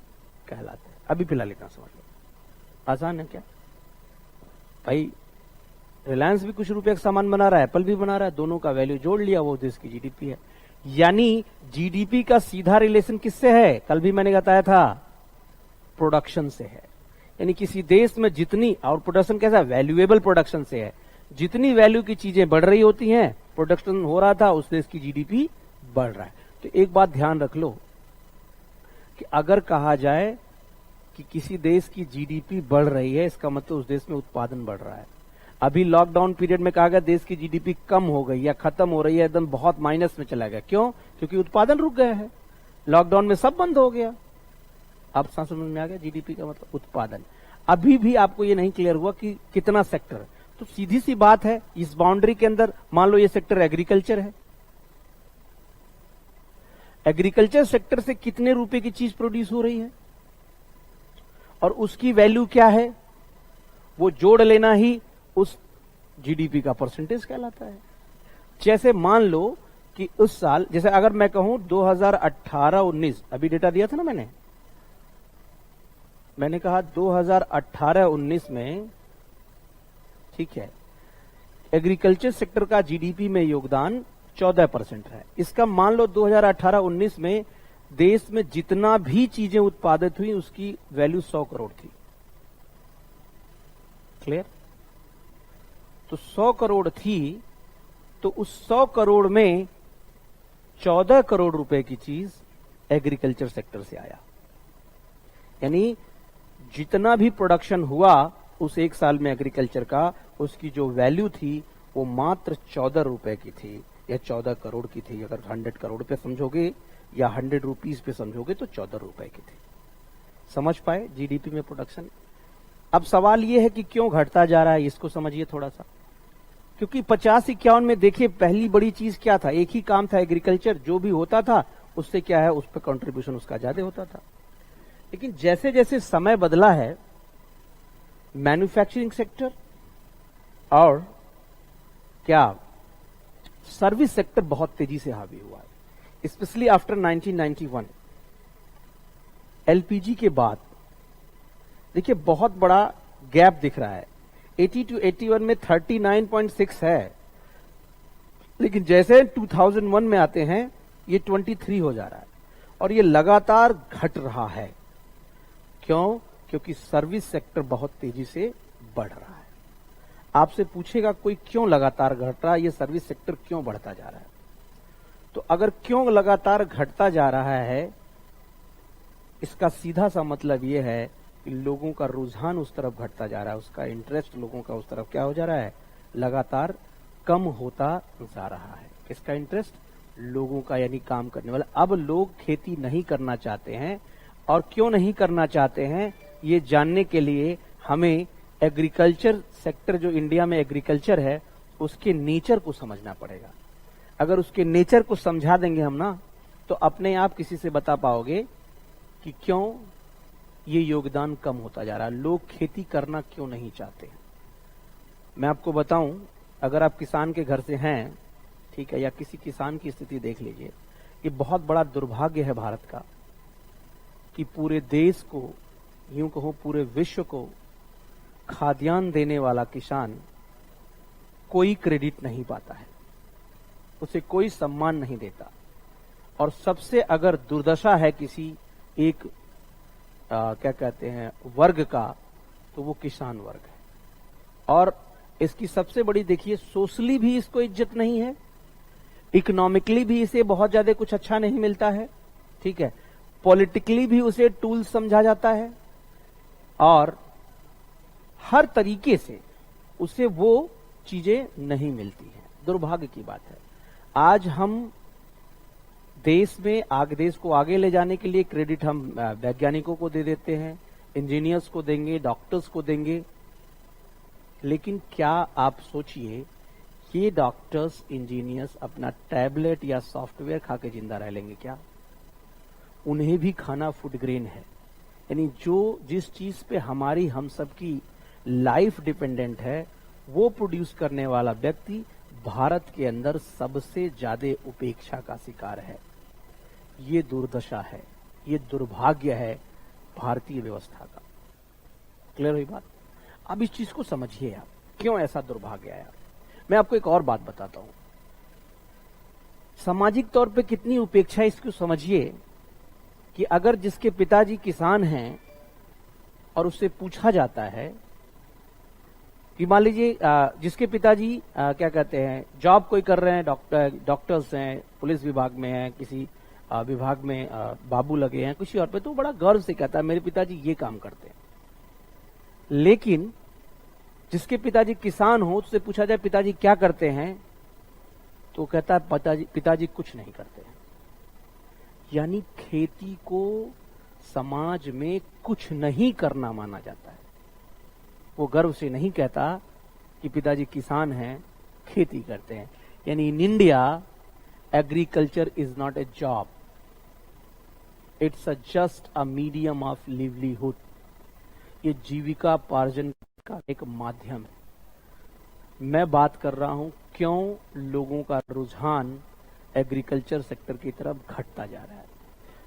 कहलाता है। अभी फिलहाल इतना समझ लो, आसान है क्या भाई। रिलायंस भी कुछ रुपए का सामान बना रहा है, एप्पल भी बना रहा है, दोनों का वैल्यू जोड़ लिया, वो देश की जीडीपी है। यानी जीडीपी का सीधा रिलेशन किससे है, कल भी मैंने बताया था, प्रोडक्शन से है। यानी किसी देश में जितनी, और प्रोडक्शन कैसा, वैल्यूएबल प्रोडक्शन से है, जितनी वैल्यू की चीजें बढ़ रही होती हैं, प्रोडक्शन हो रहा था, उस देश की जीडीपी बढ़ रहा है। तो एक बात ध्यान रख लो कि अगर कहा जाए कि किसी देश की जीडीपी बढ़ रही है, इसका मतलब उस देश में उत्पादन बढ़ रहा है। अभी लॉकडाउन पीरियड में कहा गया देश की जीडीपी कम हो गई या खत्म हो रही है, एकदम बहुत माइनस में चला गया। क्यों, क्योंकि उत्पादन रुक गया है, लॉकडाउन में सब बंद हो गया। अब समझ में आ गया, जीडीपी का मतलब उत्पादन। अभी भी आपको ये नहीं क्लियर हुआ कि कितना सेक्टर है। तो सीधी सी बात है, इस बाउंड्री के अंदर मान लो ये सेक्टर एग्रीकल्चर है, एग्रीकल्चर सेक्टर से कितने रुपए की चीज प्रोड्यूस हो रही है और उसकी वैल्यू क्या है, वो जोड़ लेना ही उस जीडीपी का परसेंटेज कहलाता है। जैसे मान लो कि उस साल, जैसे अगर मैं कहूं 2018-19, अभी डेटा दिया था ना मैंने कहा 2018-19 में, ठीक है, एग्रीकल्चर सेक्टर का जीडीपी में योगदान 14% है। इसका मान लो 2018-19 में देश में जितना भी चीजें उत्पादित हुई उसकी वैल्यू 100 करोड़ थी। क्लियर? तो 100 करोड़ थी, तो उस 100 करोड़ में 14 करोड़ रुपए की चीज एग्रीकल्चर सेक्टर से आया। यानी जितना भी प्रोडक्शन हुआ उस एक साल में एग्रीकल्चर का, उसकी जो वैल्यू थी वो मात्र 14 रुपए की थी या 14 करोड़ की थी। अगर 100 करोड़ पे समझोगे या 100 रुपीज पे समझोगे तो 14 रुपए की थी। समझ पाए जीडीपी में प्रोडक्शन? अब सवाल ये है कि क्यों घटता जा रहा है, इसको समझिए थोड़ा सा। क्योंकि 50-51 में देखिए पहली बड़ी चीज क्या था, एक ही काम था एग्रीकल्चर, जो भी होता था उससे क्या है, उस पर कंट्रीब्यूशन उसका ज्यादा होता था। लेकिन जैसे जैसे समय बदला है, मैन्युफैक्चरिंग सेक्टर और क्या सर्विस सेक्टर बहुत तेजी से हावी हुआ है, स्पेशली आफ्टर 1991। एलपीजी के बाद देखिए बहुत बड़ा गैप दिख रहा है। 80 to 81 में 39.6 है, लेकिन जैसे 2001 में आते हैं ये 23 हो जा रहा है और ये लगातार घट रहा है। क्यों? क्योंकि सर्विस सेक्टर बहुत तेजी से बढ़ रहा है। आपसे पूछेगा कोई क्यों लगातार घट रहा है, ये सर्विस सेक्टर क्यों बढ़ता जा रहा है? तो अगर क्यों लगातार घटता जा रहा है, इसका सीधा सा मतलब ये है कि लोगों का रुझान उस तरफ घटता जा रहा है, उसका इंटरेस्ट लोगों का उस तरफ क्या हो जा रहा है, लगातार कम होता जा रहा है। इसका इंटरेस्ट लोगों का, यानी काम करने वाला। अब लोग खेती नहीं करना चाहते हैं, और क्यों नहीं करना चाहते हैं ये जानने के लिए हमें एग्रीकल्चर सेक्टर, जो इंडिया में एग्रीकल्चर है, उसके नेचर को समझना पड़ेगा। अगर उसके नेचर को समझा देंगे हम ना, तो अपने आप किसी से बता पाओगे कि क्यों ये योगदान कम होता जा रहा है, लोग खेती करना क्यों नहीं चाहते हैं। मैं आपको बताऊं, अगर आप किसान के घर से हैं, ठीक है, या किसी किसान की स्थिति देख लीजिए, ये बहुत बड़ा दुर्भाग्य है भारत का कि पूरे देश को, यूं कहो पूरे विश्व को खाद्यान्न देने वाला किसान कोई क्रेडिट नहीं पाता है, उसे कोई सम्मान नहीं देता। और सबसे अगर दुर्दशा है किसी एक क्या कहते हैं वर्ग का, तो वो किसान वर्ग है। और इसकी सबसे बड़ी देखिए, सोशली भी इसको इज्जत नहीं है, इकोनॉमिकली भी इसे बहुत ज्यादा कुछ अच्छा नहीं मिलता है, ठीक है, पॉलिटिकली भी उसे टूल समझा जाता है, और हर तरीके से उसे वो चीजें नहीं मिलती हैं। दुर्भाग्य की बात है। आज हम देश में देश को आगे ले जाने के लिए क्रेडिट हम वैज्ञानिकों को दे देते हैं, इंजीनियर्स को देंगे, डॉक्टर्स को देंगे, लेकिन क्या आप सोचिए, ये डॉक्टर्स इंजीनियर्स अपना टैबलेट या सॉफ्टवेयर खा के जिंदा रह लेंगे क्या? उन्हें भी खाना फूड ग्रेन है, यानी जो जिस चीज पे हमारी हम सबकी लाइफ डिपेंडेंट है, वो प्रोड्यूस करने वाला व्यक्ति भारत के अंदर सबसे ज्यादा उपेक्षा का शिकार है। ये दुर्दशा है, ये दुर्भाग्य है भारतीय व्यवस्था का। क्लियर हुई बात? अब इस चीज को समझिए आप, क्यों ऐसा दुर्भाग्य आया। मैं आपको एक और बात बताता हूं, सामाजिक तौर पे कितनी उपेक्षा है इसको समझिए कि अगर जिसके पिताजी किसान हैं और उससे पूछा जाता है कि मान लीजिए जिसके पिताजी क्या कहते हैं जॉब कोई कर रहे हैं, डॉक्टर्स हैं, पुलिस विभाग में हैं, किसी विभाग में बाबू लगे हैं, किसी और पे, तो बड़ा गर्व से कहता है मेरे पिताजी ये काम करते हैं। लेकिन जिसके पिताजी किसान हो, उससे पूछा जाए पिताजी क्या करते हैं, तो कहता है पिताजी कुछ नहीं करते हैं। यानी खेती को समाज में कुछ नहीं करना माना जाता है। वो गर्व से नहीं कहता कि पिताजी किसान हैं, खेती करते हैं। यानी in India agriculture is not a job, it's just a medium of livelihood. ये जीविकापार्जन का एक माध्यम है। मैं बात कर रहा हूं क्यों लोगों का रुझान एग्रीकल्चर सेक्टर की तरफ घटता जा रहा है।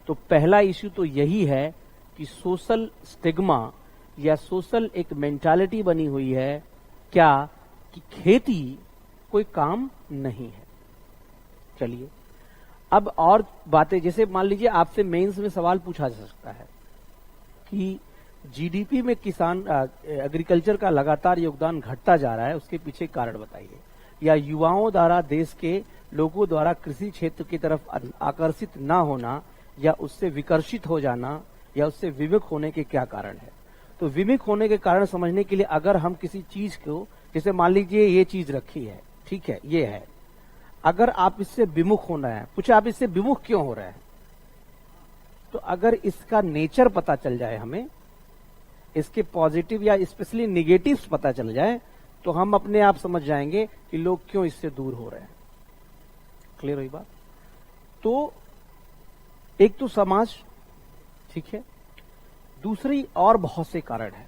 तो पहला इश्यू तो यही है कि सोशल स्टिग्मा या सोशल एक मेंटालिटी बनी हुई है क्या कि खेती कोई काम नहीं है। चलिए अब और बातें, जैसे मान लीजिए आपसे मेंस में सवाल पूछा जा सकता है कि जीडीपी में किसान एग्रीकल्चर का लगातार योगदान घटता जा रहा है, उसके पीछे कारण बताइए, या युवाओं द्वारा, देश के लोगों द्वारा कृषि क्षेत्र की तरफ आकर्षित ना होना या उससे विकर्षित हो जाना या उससे विमुख होने के क्या कारण है। तो विमुख होने के कारण समझने के लिए अगर हम किसी चीज को, जैसे मान लीजिए ये चीज रखी है, ठीक है, ये है, अगर आप इससे विमुख होना है, पूछे आप इससे विमुख क्यों हो रहे हैं, तो अगर इसका नेचर पता चल जाए हमें, इसके पॉजिटिव या स्पेशली निगेटिव्स पता चल जाए, तो हम अपने आप समझ जाएंगे कि लोग क्यों इससे दूर हो रहे हैं। क्लियर हुई बात? तो एक तो समाज, ठीक है, दूसरी और बहुत से कारण है।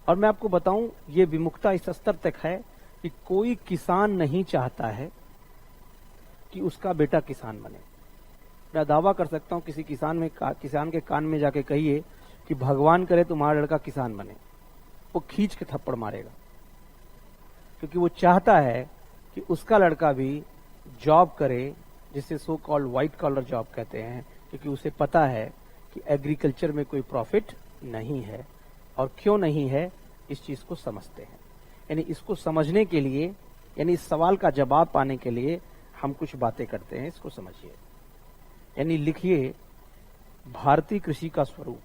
और मैं आपको बताऊं, ये विमुखता इस स्तर तक है कि कोई किसान नहीं चाहता है कि उसका बेटा किसान बने। मैं दावा कर सकता हूं किसी किसान के कान में जाके कहिए कि भगवान करे तुम्हारा लड़का किसान बने, वो खींच के थप्पड़ मारेगा, क्योंकि वो चाहता है कि उसका लड़का भी जॉब करे, जिसे so called white collar job कहते हैं, क्योंकि उसे पता है कि एग्रीकल्चर में कोई प्रॉफिट नहीं है। और क्यों नहीं है, इस चीज को समझते हैं। यानी इसको समझने के लिए, यानी इस सवाल का जवाब पाने के लिए हम कुछ बातें करते हैं, इसको समझिए। यानी लिखिए भारतीय कृषि का स्वरूप।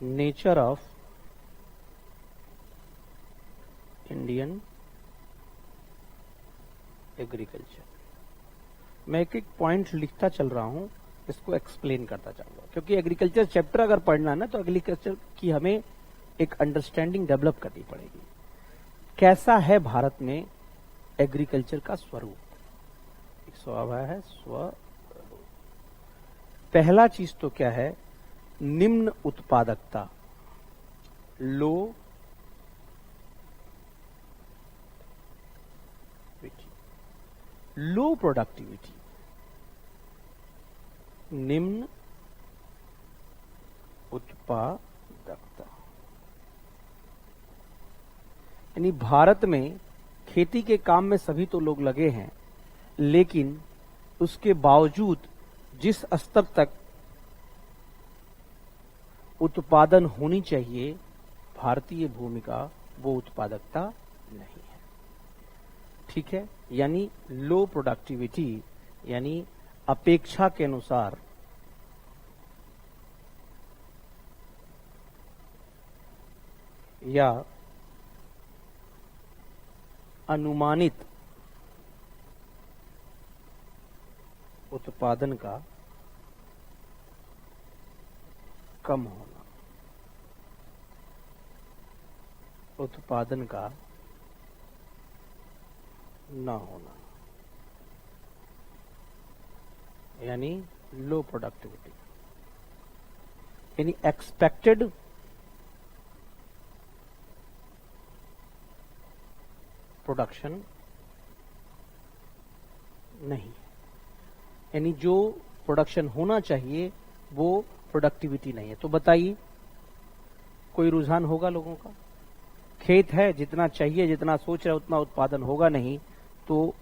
Nature of Indian agriculture. मैं एक एक पॉइंट लिखता चल रहा हूं, इसको एक्सप्लेन करता जाऊंगा, क्योंकि एग्रीकल्चर चैप्टर अगर पढ़ना है ना, तो एग्रीकल्चर की हमें एक अंडरस्टैंडिंग डेवलप करनी पड़ेगी। कैसा है भारत में एग्रीकल्चर का स्वरूप? एक स्वभाव है स्वरूप। पहला चीज तो क्या है? निम्न उत्पादकता, लो प्रोडक्टिविटी, निम्न उत्पादकता। यानी भारत में खेती के काम में सभी तो लोग लगे हैं, लेकिन उसके बावजूद जिस स्तर तक उत्पादन होनी चाहिए भारतीय भूमि का, वो उत्पादकता नहीं है। ठीक है, यानी लो प्रोडक्टिविटी, यानी अपेक्षा के अनुसार या अनुमानित उत्पादन का कम होना, उत्पादन का न होना, यानी लो प्रोडक्टिविटी, यानी एक्सपेक्टेड प्रोडक्शन नहीं, यानी जो प्रोडक्शन होना चाहिए वो प्रोडक्टिविटी नहीं है। तो बताइए, कोई रुझान होगा लोगों का? खेत है, जितना चाहिए, जितना सोच रहा है उतना उत्पादन होगा नहीं, तो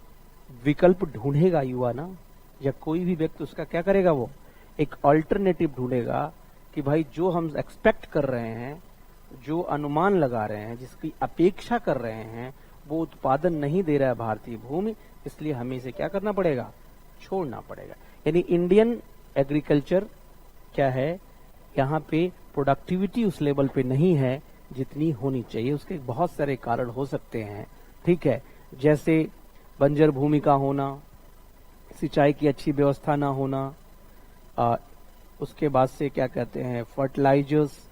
विकल्प ढूंढेगा युवा ना, या कोई भी व्यक्ति उसका क्या करेगा? वो एक अल्टरनेटिव ढूंढेगा कि भाई जो हम एक्सपेक्ट कर रहे हैं, जो अनुमान लगा रहे हैं, जिसकी अपेक्षा कर रहे हैं, वो उत्पादन नहीं दे रहा है भारतीय भूमि, इसलिए हमें इसे क्या करना पड़ेगा? छोड़ना पड़ेगा। यानी इंडियन एग्रीकल्चर क्या है, यहाँ पे प्रोडक्टिविटी उस लेवल पे नहीं है जितनी होनी चाहिए। उसके बहुत सारे कारण हो सकते हैं, ठीक है, जैसे बंजर भूमि का होना, सिंचाई की अच्छी व्यवस्था ना होना, उसके बाद से क्या कहते हैं, फर्टिलाइजर्स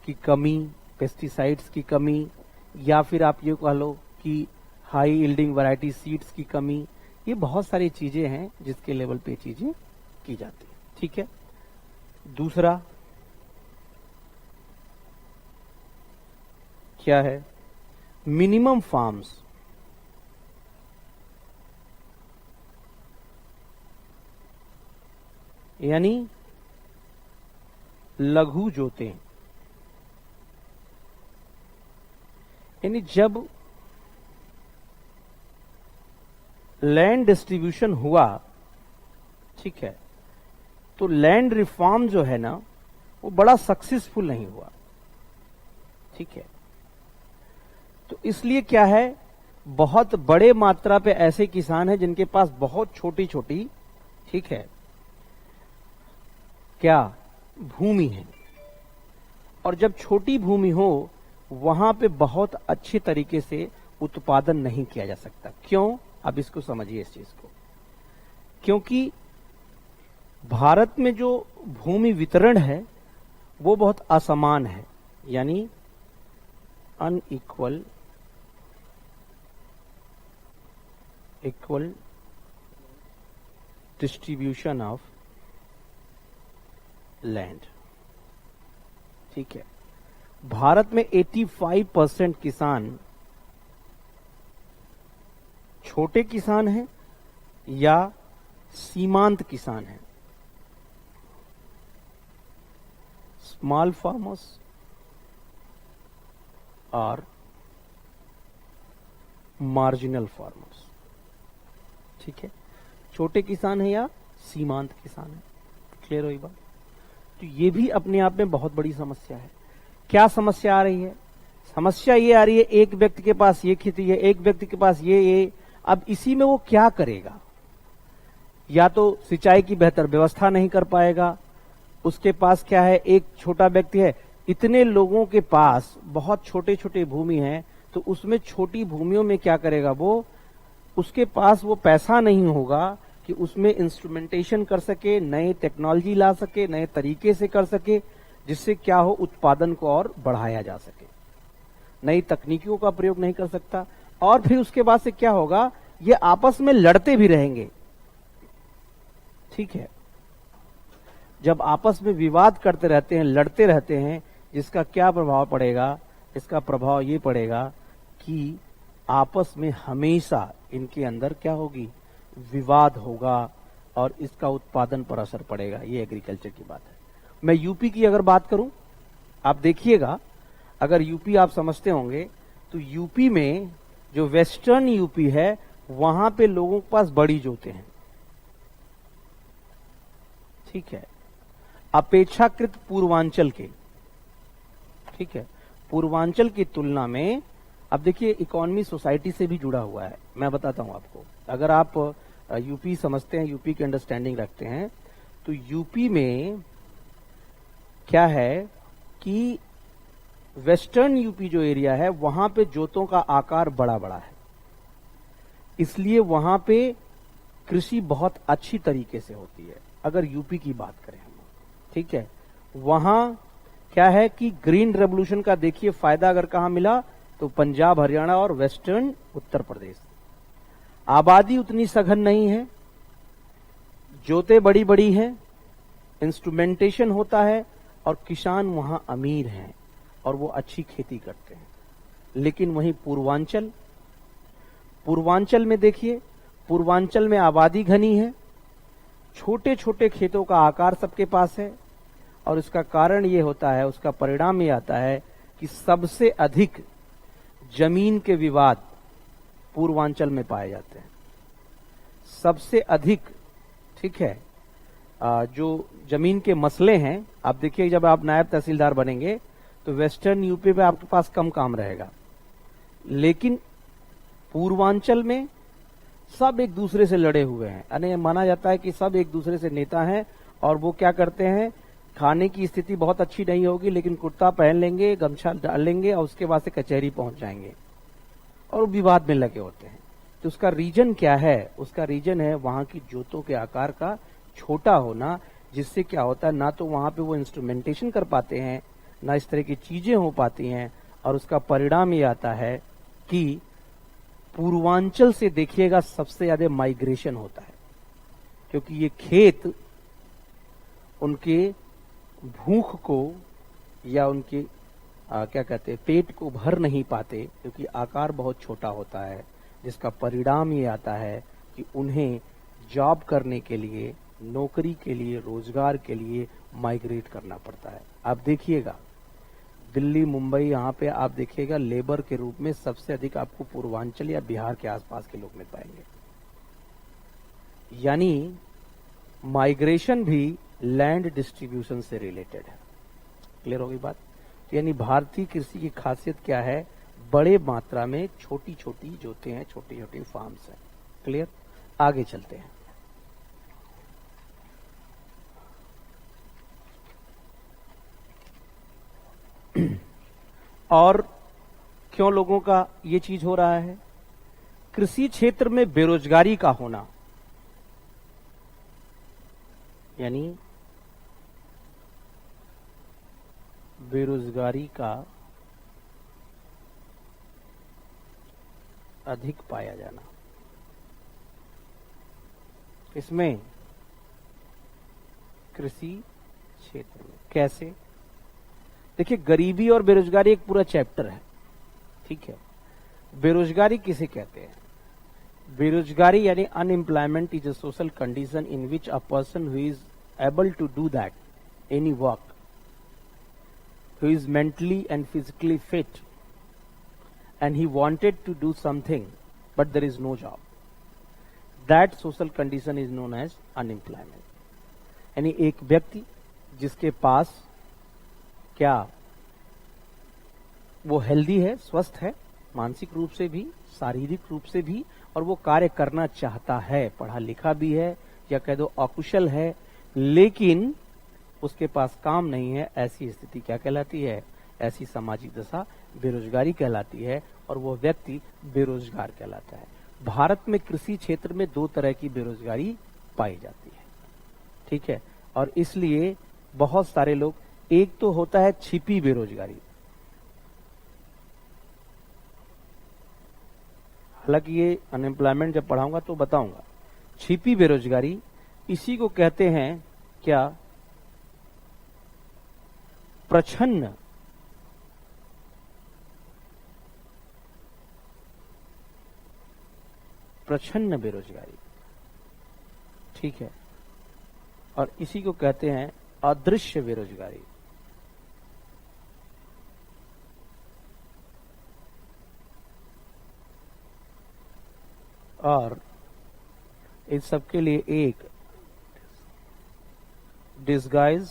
की कमी, पेस्टिसाइड्स की कमी, या फिर आप ये कह लो कि हाई यील्डिंग वैरायटी सीड्स की कमी। ये बहुत सारी चीजें हैं जिसके लेवल पे चीजें की जाती है। ठीक है, दूसरा क्या है? मिनिमम फार्म्स, यानी लघु जोतें। यानी जब लैंड डिस्ट्रीब्यूशन हुआ, ठीक है, तो लैंड रिफॉर्म जो है ना, वो बड़ा सक्सेसफुल नहीं हुआ। ठीक है, तो इसलिए क्या है, बहुत बड़े मात्रा पे ऐसे किसान हैं जिनके पास बहुत छोटी छोटी, ठीक है, क्या भूमि है, और जब छोटी भूमि हो वहां पे बहुत अच्छे तरीके से उत्पादन नहीं किया जा सकता। क्यों? अब इसको समझिए इस चीज को। क्योंकि भारत में जो भूमि वितरण है वो बहुत असमान है, यानी अनइक्वल डिस्ट्रीब्यूशन ऑफ लैंड। ठीक है, भारत में 85% किसान छोटे किसान हैं या सीमांत किसान हैं? स्मॉल फार्मर्स और मार्जिनल फार्मर्स। ठीक है, छोटे किसान है या सीमांत किसान है? क्लियर हुई बात? तो ये भी अपने आप में बहुत बड़ी समस्या है। क्या समस्या आ रही है? समस्या ये आ रही है, एक व्यक्ति के पास ये खेती है, एक व्यक्ति के पास ये, अब इसी में वो क्या करेगा? या तो सिंचाई की बेहतर व्यवस्था नहीं कर पाएगा, उसके पास क्या है, एक छोटा व्यक्ति है, इतने लोगों के पास बहुत छोटे छोटे भूमि है, तो उसमें छोटी भूमियों में क्या करेगा वो? उसके पास वो पैसा नहीं होगा कि उसमें इंस्ट्रूमेंटेशन कर सके, नए टेक्नोलॉजी ला सके, नए तरीके से कर सके, जिससे क्या हो, उत्पादन को और बढ़ाया जा सके। नई तकनीकियों का प्रयोग नहीं कर सकता, और फिर उसके बाद से क्या होगा, ये आपस में लड़ते भी रहेंगे। ठीक है, जब आपस में विवाद करते रहते हैं, लड़ते रहते हैं, जिसका क्या प्रभाव पड़ेगा? इसका प्रभाव ये पड़ेगा कि आपस में हमेशा इनके अंदर क्या होगी? विवाद होगा, और इसका उत्पादन पर असर पड़ेगा। ये एग्रीकल्चर की बात है। मैं यूपी की अगर बात करूं, आप देखिएगा, अगर यूपी आप समझते होंगे, तो यूपी में जो वेस्टर्न यूपी है, वहां पे लोगों के पास बड़ी जोतें हैं। ठीक है, अपेक्षाकृत पूर्वांचल के, ठीक है, पूर्वांचल की तुलना में, अब देखिए इकोनॉमी सोसाइटी से भी जुड़ा हुआ है। मैं बताता हूं आपको, अगर आप यूपी समझते हैं, यूपी की अंडरस्टैंडिंग रखते हैं, तो यूपी में क्या है कि वेस्टर्न यूपी जो एरिया है, वहां पे जोतों का आकार बड़ा बड़ा है, इसलिए वहां पे कृषि बहुत अच्छी तरीके से होती है। अगर यूपी की बात करें हम, ठीक है, वहां क्या है कि ग्रीन रेवोल्यूशन का देखिए फायदा अगर कहां मिला, तो पंजाब, हरियाणा और वेस्टर्न उत्तर प्रदेश। आबादी उतनी सघन नहीं है, जोतें बड़ी बड़ी हैं, इंस्ट्रूमेंटेशन होता है, और किसान वहां अमीर हैं और वो अच्छी खेती करते हैं। लेकिन वहीं पूर्वांचल में देखिए, पूर्वांचल में आबादी घनी है, छोटे छोटे खेतों का आकार सबके पास है, और इसका कारण ये होता है, उसका परिणाम ये आता है कि सबसे अधिक जमीन के विवाद पूर्वांचल में पाए जाते हैं। सबसे अधिक, ठीक है, जो जमीन के मसले हैं, आप देखिए जब आप नायब तहसीलदार बनेंगे तो वेस्टर्न यूपी में आपके पास कम काम रहेगा, लेकिन पूर्वांचल में सब एक दूसरे से लड़े हुए हैं। यानी माना जाता है कि सब एक दूसरे से नेता हैं, और वो क्या करते हैं, खाने की स्थिति बहुत अच्छी नहीं होगी, लेकिन कुर्ता पहन लेंगे, गमछा डाल लेंगे, और उसके बाद से कचहरी पहुंच जाएंगे, और विवाद में लगे होते हैं। तो उसका रीजन क्या है? उसका रीजन है वहां की जोतों के आकार का छोटा होना, जिससे क्या होता है, ना तो वहां पे वो इंस्ट्रूमेंटेशन कर पाते हैं, ना इस तरह की चीजें हो पाती हैं, और उसका परिणाम ये आता है कि पूर्वांचल से देखिएगा सबसे ज्यादा माइग्रेशन होता है, क्योंकि ये खेत उनके भूख को या उनके क्या कहते हैं, पेट को भर नहीं पाते, क्योंकि आकार बहुत छोटा होता है, जिसका परिणाम ये आता है कि उन्हें जॉब करने के लिए, नौकरी के लिए, रोजगार के लिए माइग्रेट करना पड़ता है। आप देखिएगा दिल्ली, मुंबई, यहाँ पे आप देखिएगा लेबर के रूप में सबसे अधिक आपको पूर्वांचल या बिहार के आसपास के लोग मिल पाएंगे। यानी माइग्रेशन भी लैंड डिस्ट्रीब्यूशन से रिलेटेड है। क्लियर होगी बात? यानी भारतीय कृषि की खासियत क्या है? बड़े मात्रा में छोटी छोटी जोतें हैं, छोटी छोटी फार्म्स हैं। क्लियर? आगे चलते हैं। और क्यों लोगों का ये चीज हो रहा है? कृषि क्षेत्र में बेरोजगारी का होना, यानी बेरोजगारी का अधिक पाया जाना, इसमें कृषि क्षेत्र में कैसे? देखिए, गरीबी और बेरोजगारी एक पूरा चैप्टर है, ठीक है। बेरोजगारी किसे कहते हैं? बेरोजगारी यानी unemployment is a social condition in which a person who is able to do that any work, who is mentally and physically fit and he wanted to do something but there is no job. That social condition is known as unemployment. यानी एक व्यक्ति जिसके पास क्या वो healthy है, स्वस्थ है, मानसिक रूप से भी, शारीरिक रूप से भी, और वो कार्य करना चाहता है, पढ़ा लिखा भी है या कह दो अकुशल है, लेकिन उसके पास काम नहीं है, ऐसी स्थिति क्या कहलाती है? ऐसी सामाजिक दशा बेरोजगारी कहलाती है, और वो व्यक्ति बेरोजगार कहलाता है। भारत में कृषि क्षेत्र में दो तरह की बेरोजगारी पाई जाती है, ठीक है, और इसलिए बहुत सारे लोग, एक तो होता है छिपी बेरोजगारी, हालांकि ये अनएम्प्लॉयमेंट जब पढ़ाऊंगा तो बताऊंगा। छिपी बेरोजगारी, इसी को कहते हैं क्या? प्रच्छन्न बेरोजगारी, ठीक है, और इसी को कहते हैं अदृश्य बेरोजगारी। और इस सबके लिए एक डिस्गाइज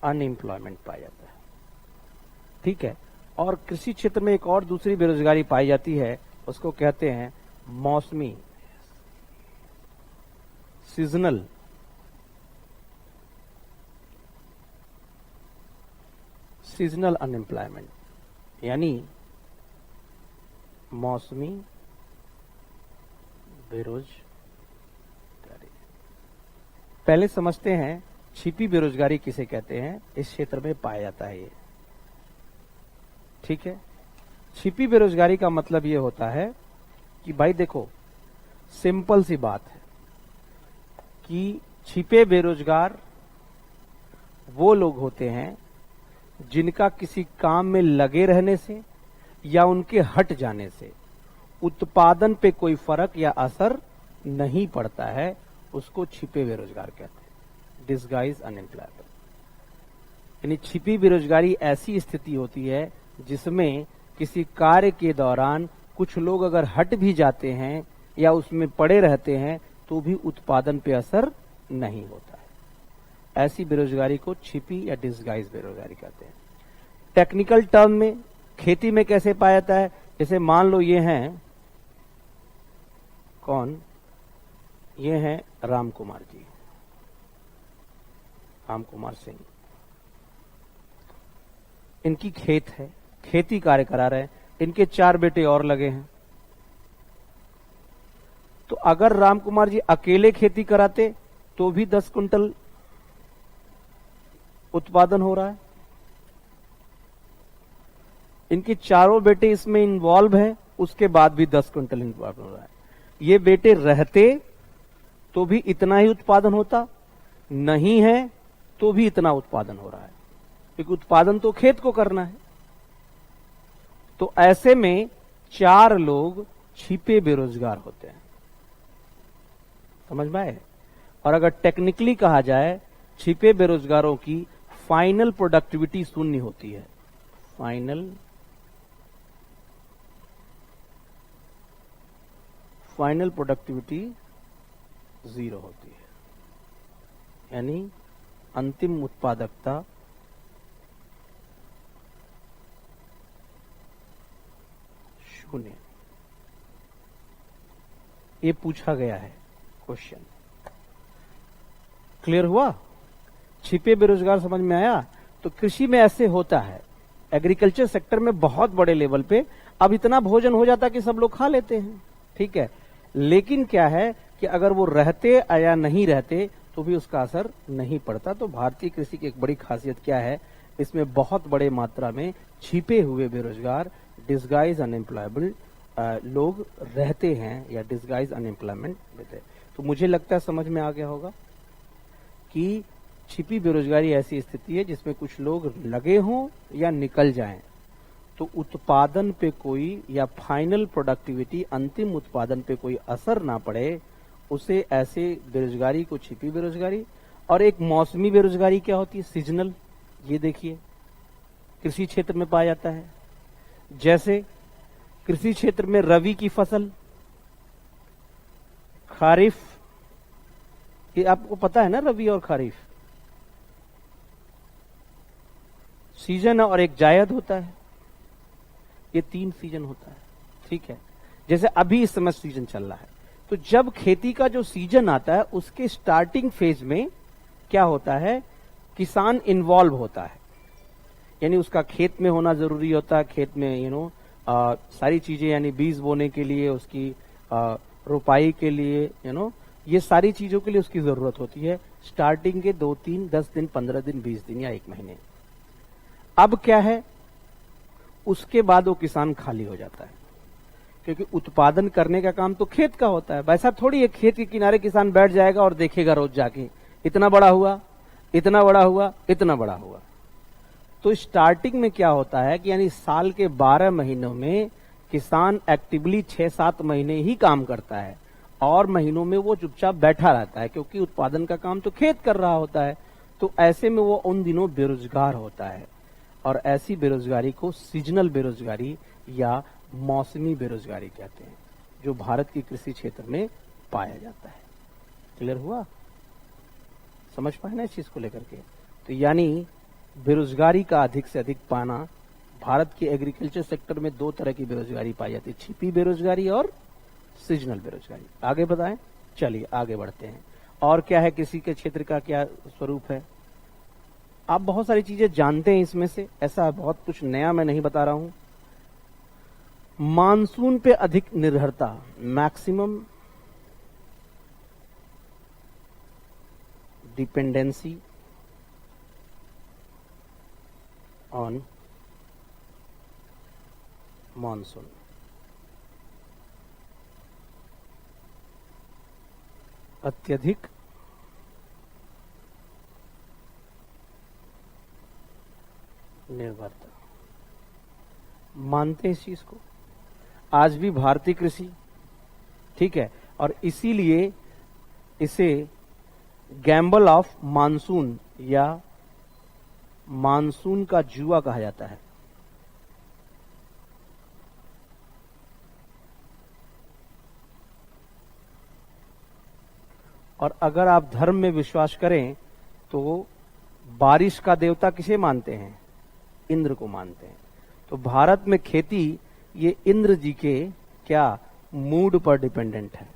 अनएम्प्लॉयमेंट पाया जाता है, ठीक है। और कृषि क्षेत्र में एक और दूसरी बेरोजगारी पाई जाती है, उसको कहते हैं मौसमी, सीजनल अनएम्प्लॉयमेंट, यानी मौसमी बेरोजगारी। पहले समझते हैं छिपी बेरोजगारी किसे कहते हैं, इस क्षेत्र में पाया जाता है ये, ठीक है। छिपी बेरोजगारी का मतलब ये होता है कि भाई देखो, सिंपल सी बात है कि छिपे बेरोजगार वो लोग होते हैं जिनका किसी काम में लगे रहने से या उनके हट जाने से उत्पादन पे कोई फर्क या असर नहीं पड़ता है, उसको छिपे बेरोजगार कहते हैं, डिस्गाइज अनएम्प्लॉयमेंट। यानी छिपी बेरोजगारी ऐसी स्थिति होती है जिसमें किसी कार्य के दौरान कुछ लोग अगर हट भी जाते हैं या उसमें पड़े रहते हैं तो भी उत्पादन पे असर नहीं होता है। ऐसी बेरोजगारी को छिपी या डिस्गाइज बेरोजगारी कहते हैं। टेक्निकल टर्म में खेती में कैसे पाया जाता है? जैसे मान लो ये हैं कौन? ये हैं राम कुमार जी, राम कुमार सिंह। इनकी खेत है, खेती कार्य करा रहे हैं, इनके 4 बेटे और लगे हैं। तो अगर राम कुमार जी अकेले खेती कराते तो भी 10 कुंटल उत्पादन हो रहा है। इनके चारों बेटे इसमें इन्वॉल्व हैं, उसके बाद भी 10 कुंटल उत्पादन हो रहा है। ये बेटे रहते तो भी इतना ही उत्पादन होता, नहीं है तो भी इतना उत्पादन हो रहा है, क्योंकि उत्पादन तो खेत को करना है। तो ऐसे में 4 लोग छिपे बेरोजगार होते हैं, समझ में आए? और अगर टेक्निकली कहा जाए, छिपे बेरोजगारों की फाइनल प्रोडक्टिविटी शून्य होती है। फाइनल प्रोडक्टिविटी 0 होती है, यानी अंतिम उत्पादकता शून्य। ये पूछा गया है क्वेश्चन, क्लियर हुआ? छिपे बेरोजगार समझ में आया? तो कृषि में ऐसे होता है, एग्रीकल्चर सेक्टर में बहुत बड़े लेवल पे अब इतना भोजन हो जाता है कि सब लोग खा लेते हैं, ठीक है। लेकिन क्या है कि अगर वो रहते या नहीं रहते तो भी उसका असर नहीं पड़ता। तो भारतीय कृषि की एक बड़ी खासियत क्या है, इसमें बहुत बड़े मात्रा में छिपे हुए बेरोजगार, डिस्गाइज अनएम्प्लॉयबल लोग रहते हैं या डिस्गाइज अनएम्प्लॉयमेंट देते हैं। तो मुझे लगता है समझ में आ गया होगा कि छिपी बेरोजगारी ऐसी स्थिति है जिसमें कुछ लोग लगे हों या निकल जाएं, तो उत्पादन पे कोई या फाइनल प्रोडक्टिविटी अंतिम उत्पादन पे कोई असर ना पड़े, उसे ऐसे बेरोजगारी को छिपी बेरोजगारी। और एक मौसमी बेरोजगारी क्या होती है? सीजनल। ये देखिए कृषि क्षेत्र में पाया जाता है। जैसे कृषि क्षेत्र में रबी की फसल, खारिफ, ये आपको पता है ना, रबी और खारिफ सीजन है, और एक जायद होता है। ये 3 सीजन होता है, ठीक है। जैसे अभी इस समय सीजन चल रहा है, तो जब खेती का जो सीजन आता है उसके स्टार्टिंग फेज में क्या होता है? किसान इन्वॉल्व होता है, यानी उसका खेत में होना जरूरी होता है। खेत में सारी चीजें, यानी बीज बोने के लिए, उसकी रोपाई के लिए, ये सारी चीजों के लिए उसकी जरूरत होती है स्टार्टिंग के 2, 3, 10 दिन, 15 दिन, 20 दिन या 1 महीने। अब क्या है? उसके बाद वो किसान खाली हो जाता है, क्योंकि उत्पादन करने का काम तो खेत का होता है। वैसा थोड़ी एक खेत के किनारे किसान बैठ जाएगा और देखेगा रोज जाके इतना बड़ा हुआ, इतना बड़ा हुआ, इतना बड़ा हुआ। तो स्टार्टिंग में क्या होता है कि यानी साल के 12 महीनों में किसान एक्टिवली 6-7 महीने ही काम करता है, और महीनों में वो चुपचाप बैठा रहता है, क्योंकि उत्पादन का काम तो खेत कर रहा होता है। तो ऐसे में वो उन दिनों बेरोजगार होता है, और ऐसी बेरोजगारी को सीजनल बेरोजगारी या मौसमी बेरोजगारी कहते हैं, जो भारत की कृषि क्षेत्र में पाया जाता है। क्लियर हुआ? समझ पाए ना इस चीज को लेकर के? तो यानी बेरोजगारी का अधिक से अधिक पाना, भारत के एग्रीकल्चर सेक्टर में 2 तरह की बेरोजगारी पाई जाती है, छिपी बेरोजगारी और सीजनल बेरोजगारी। आगे बताएं, चलिए आगे बढ़ते हैं। और क्या है, किसी के क्षेत्र का क्या स्वरूप है? आप बहुत सारी चीजें जानते हैं इसमें से, ऐसा बहुत कुछ नया मैं नहीं बता रहा हूं। मानसून पे अधिक निर्भरता, मैक्सिमम डिपेंडेंसी ऑन मानसून। अत्यधिक निर्भरता, मानते हैं इस चीज को आज भी भारतीय कृषि, ठीक है। और इसीलिए इसे गैम्बल ऑफ मानसून या मानसून का जुआ कहा जाता है। और अगर आप धर्म में विश्वास करें तो बारिश का देवता किसे मानते हैं? इंद्र को मानते हैं। तो भारत में खेती ये इंद्र जी के क्या मूड पर डिपेंडेंट है।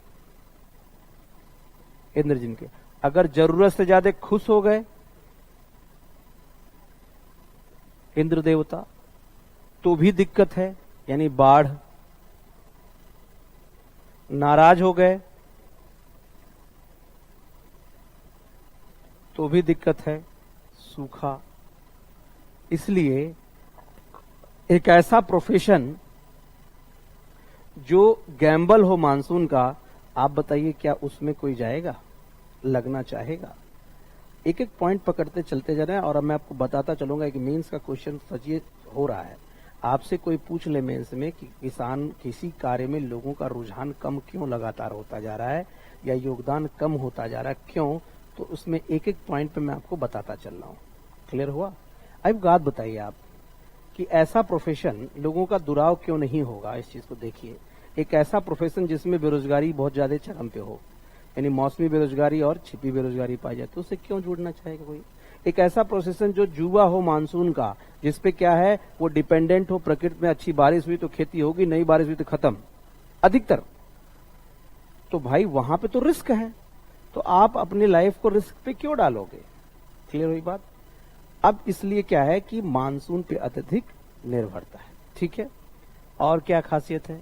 इंद्र जी के अगर जरूरत से ज्यादा खुश हो गए इंद्र देवता तो भी दिक्कत है, यानी बाढ़। नाराज हो गए तो भी दिक्कत है, सूखा। इसलिए एक ऐसा प्रोफेशन जो गैम्बल हो मानसून का, आप बताइए क्या उसमें कोई जाएगा, लगना चाहेगा? एक एक पॉइंट पकड़ते चलते जा रहे हैं, और अब मैं आपको बताता चलूंगा कि मेंस का क्वेश्चन सचिए हो रहा है। आपसे कोई पूछ ले मेंस में कि किसान किसी कार्य में लोगों का रुझान कम क्यों लगातार होता जा रहा है या योगदान कम होता जा रहा है, क्यों? तो उसमें एक एक पॉइंट पे मैं आपको बताता चल रहा हूं। क्लियर हुआ? अब बात बताइए आप कि ऐसा प्रोफेशन लोगों का दुराव क्यों नहीं होगा? इस चीज को देखिए। एक ऐसा प्रोफेशन जिसमें बेरोजगारी बहुत ज्यादा चरम पे हो, यानी मौसमी बेरोजगारी और छिपी बेरोजगारी पाई जाती है, उससे क्यों जुड़ना चाहेगा कोई? एक ऐसा प्रोफेशन जो जुआ हो मानसून का, जिसपे क्या है वो डिपेंडेंट हो, प्रकृति में अच्छी बारिश हुई तो खेती होगी, नहीं बारिश हुई तो खत्म अधिकतर। तो भाई वहां पे तो रिस्क है, तो आप अपनी लाइफ को रिस्क पे क्यों डालोगे? क्लियर हुई बात? अब इसलिए क्या है कि मानसून पे अत्यधिक निर्भरता है, ठीक है। और क्या खासियत है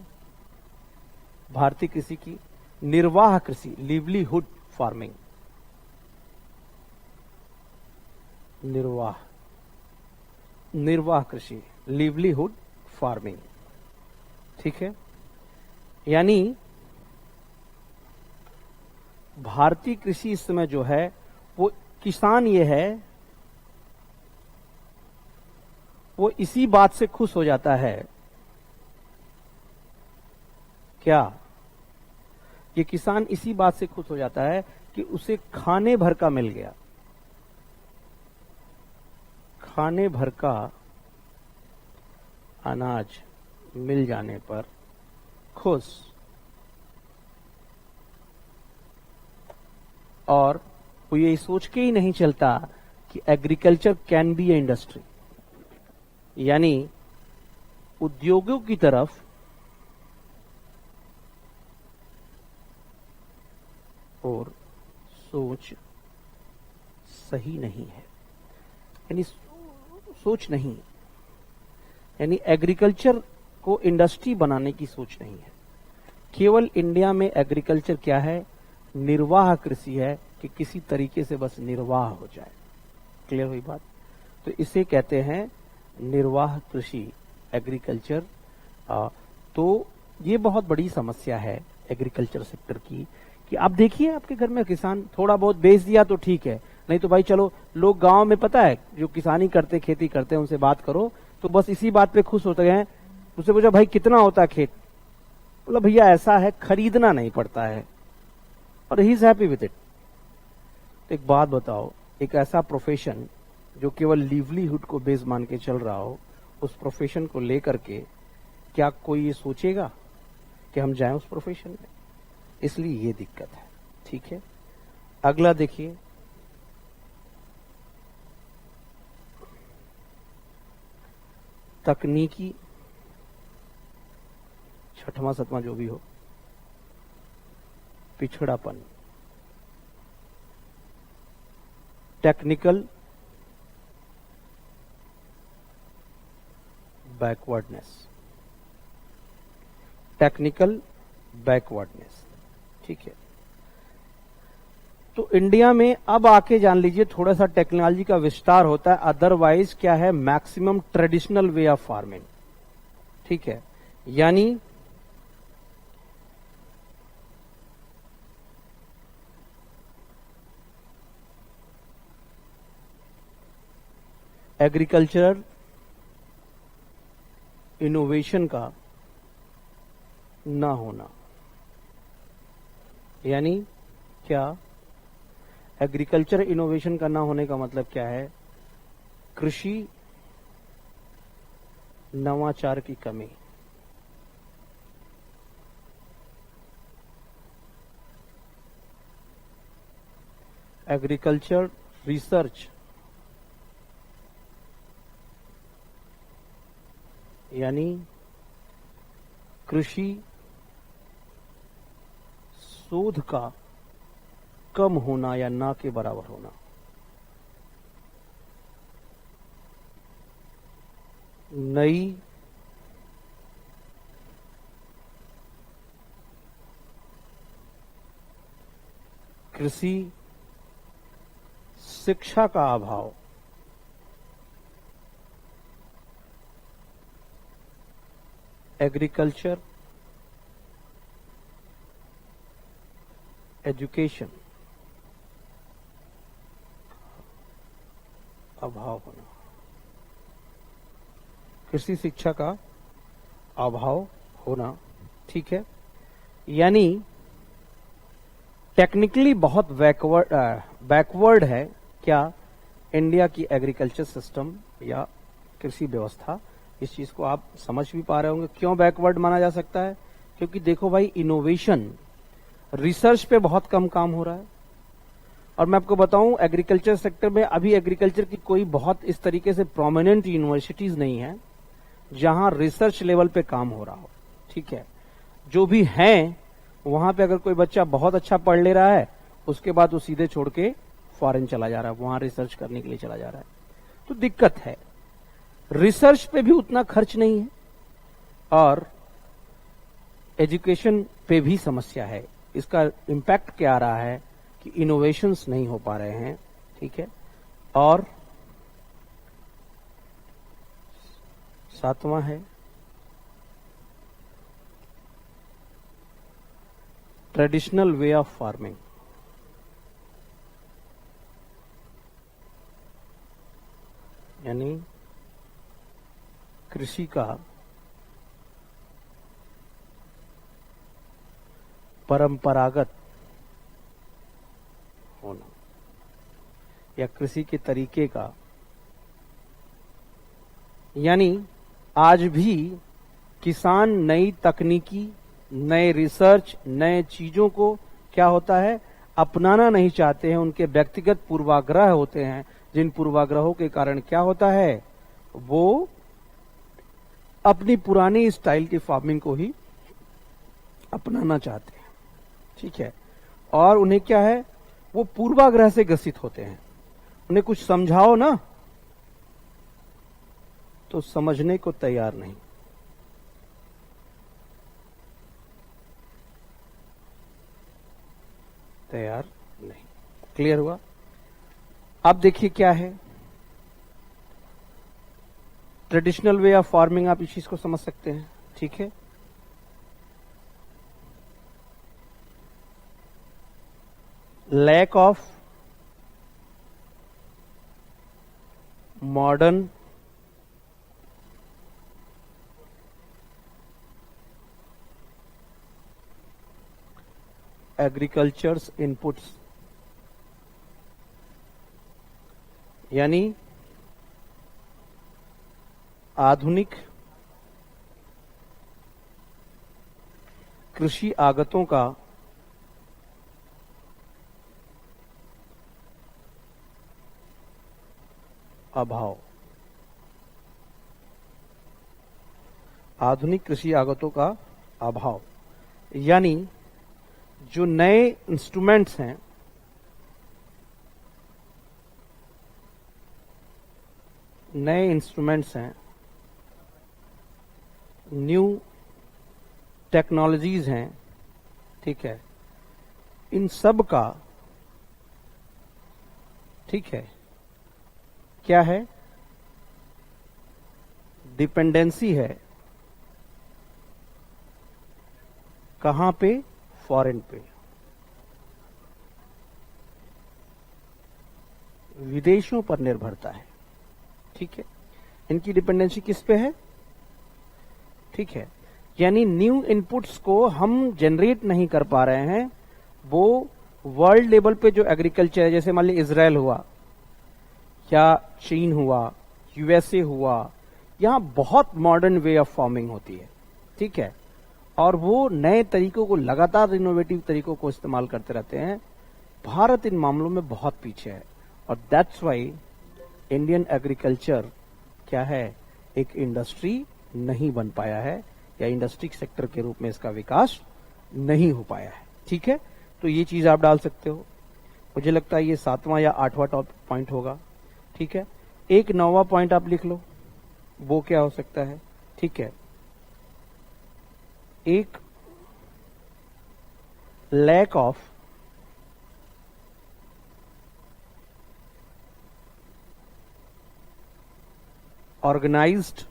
भारतीय कृषि की? निर्वाह कृषि, लिवलीहुड फार्मिंग। निर्वाह कृषि, लिवलीहुड फार्मिंग, ठीक है। यानी भारतीय कृषि इस समय जो है वो किसान ये है, वो इसी बात से खुश हो जाता है, क्या ये किसान इसी बात से खुश हो जाता है कि उसे खाने भर का मिल गया, खाने भर का अनाज मिल जाने पर खुश, और वो ये सोच के ही नहीं चलता कि agriculture can be A industry, यानी उद्योगों की तरफ और सोच सही नहीं है, यानी सोच नहीं, यानी एग्रीकल्चर को इंडस्ट्री बनाने की सोच नहीं है। केवल इंडिया में एग्रीकल्चर क्या है, निर्वाह कृषि है कि किसी तरीके से बस निर्वाह हो जाए। क्लियर हुई बात? तो इसे कहते हैं निर्वाह कृषि, एग्रीकल्चर। तो ये बहुत बड़ी समस्या है एग्रीकल्चर सेक्टर की, कि आप देखिए आपके घर में किसान थोड़ा बहुत बेच दिया तो ठीक है, नहीं तो भाई चलो, लोग गांव में पता है जो किसानी करते, खेती करते हैं, उनसे बात करो तो बस इसी बात पे खुश होते हैं। उससे पूछा भाई कितना होता है खेत, बोला भैया ऐसा है, खरीदना नहीं पड़ता है, और he is happy with it. तो एक बात बताओ, एक ऐसा प्रोफेशन जो केवल लिवलीहुड को बेस मान के चल रहा हो, उस प्रोफेशन को लेकर के क्या कोई ये सोचेगा कि हम जाएं उस प्रोफेशन में? इसलिए ये दिक्कत है। ठीक है, अगला देखिए, तकनीकी, छठवां सतवां जो भी हो, पिछड़ापन, टेक्निकल बैकवर्डनेस, टेक्निकल बैकवर्डनेस। ठीक है, तो इंडिया में अब आके जान लीजिए थोड़ा सा टेक्नोलॉजी का विस्तार होता है, अदरवाइज क्या है, maximum traditional way of farming. ठीक है, यानी एग्रीकल्चर इनोवेशन का ना होना, यानी क्या, एग्रीकल्चर इनोवेशन का ना होने का मतलब क्या है, कृषि नवाचार की कमी, एग्रीकल्चर रिसर्च, यानी कृषि शोध का कम होना या ना के बराबर होना, नई कृषि शिक्षा का अभाव, एग्रीकल्चर एजुकेशन अभाव होना, कृषि शिक्षा का अभाव होना। ठीक है, यानी टेक्निकली बहुत बैकवर्ड है क्या इंडिया की एग्रीकल्चर सिस्टम या कृषि व्यवस्था। इस चीज को आप समझ भी पा रहे होंगे क्यों बैकवर्ड माना जा सकता है, क्योंकि देखो भाई, इनोवेशन, रिसर्च पे बहुत कम काम हो रहा है। और मैं आपको बताऊं, एग्रीकल्चर सेक्टर में अभी एग्रीकल्चर की कोई बहुत इस तरीके से प्रोमिनेंट यूनिवर्सिटीज नहीं है जहां रिसर्च लेवल पे काम हो रहा हो। ठीक है, जो भी हैं वहां पे अगर कोई बच्चा बहुत अच्छा पढ़ ले रहा है, उसके बाद वो सीधे छोड़ के फॉरेन चला जा रहा है, वहां रिसर्च करने के लिए चला जा रहा है। तो दिक्कत है, रिसर्च पे भी उतना खर्च नहीं है और एजुकेशन पे भी समस्या है। इसका इम्पैक्ट क्या आ रहा है कि इनोवेशंस नहीं हो पा रहे हैं। ठीक है, और सातवां है ट्रेडिशनल वे ऑफ फार्मिंग। यानी कृषि का परंपरागत होना या कृषि के तरीके का, यानी आज भी किसान नई तकनीकी, नए रिसर्च, नए चीजों को क्या होता है अपनाना नहीं चाहते हैं। उनके व्यक्तिगत पूर्वाग्रह होते हैं, जिन पूर्वाग्रहों के कारण क्या होता है वो अपनी पुरानी स्टाइल की फार्मिंग को ही अपनाना चाहते हैं। ठीक है, और उन्हें क्या है वो पूर्वाग्रह से ग्रसित होते हैं। उन्हें कुछ समझाओ ना तो समझने को तैयार नहीं। तैयार नहीं। क्लियर हुआ? अब देखिए क्या है ट्रेडिशनल वे ऑफ फार्मिंग, आप इस चीज को समझ सकते हैं। ठीक है, lack of modern agricultures inputs, यानी आधुनिक कृषि आगतों का अभाव। आधुनिक कृषि आगतों का अभाव यानी जो नए इंस्ट्रूमेंट्स हैं, न्यू टेक्नोलॉजीज हैं, ठीक है, इन सब का ठीक है क्या है डिपेंडेंसी है। कहां पे? फॉरेन पे, विदेशों पर निर्भरता है। ठीक है, इनकी डिपेंडेंसी किस पे है? ठीक है, यानी न्यू इनपुट्स को हम जनरेट नहीं कर पा रहे हैं। वो वर्ल्ड लेवल पे जो एग्रीकल्चर है, जैसे मान लीजिए इजराइल हुआ या चीन हुआ, यूएसए हुआ, यहां बहुत मॉडर्न वे ऑफ फार्मिंग होती है। ठीक है, और वो नए तरीकों को, लगातार इनोवेटिव तरीकों को इस्तेमाल करते रहते हैं। भारत इन मामलों में बहुत पीछे है और दैट्स वाई इंडियन एग्रीकल्चर क्या है, एक इंडस्ट्री नहीं बन पाया है या इंडस्ट्री सेक्टर के रूप में इसका विकास नहीं हो पाया है। ठीक है, तो ये चीज आप डाल सकते हो। मुझे लगता है ये 7वां या 8वां टॉप पॉइंट होगा। ठीक है, एक 9वां पॉइंट आप लिख लो, वो क्या हो सकता है? ठीक है, एक lack of organised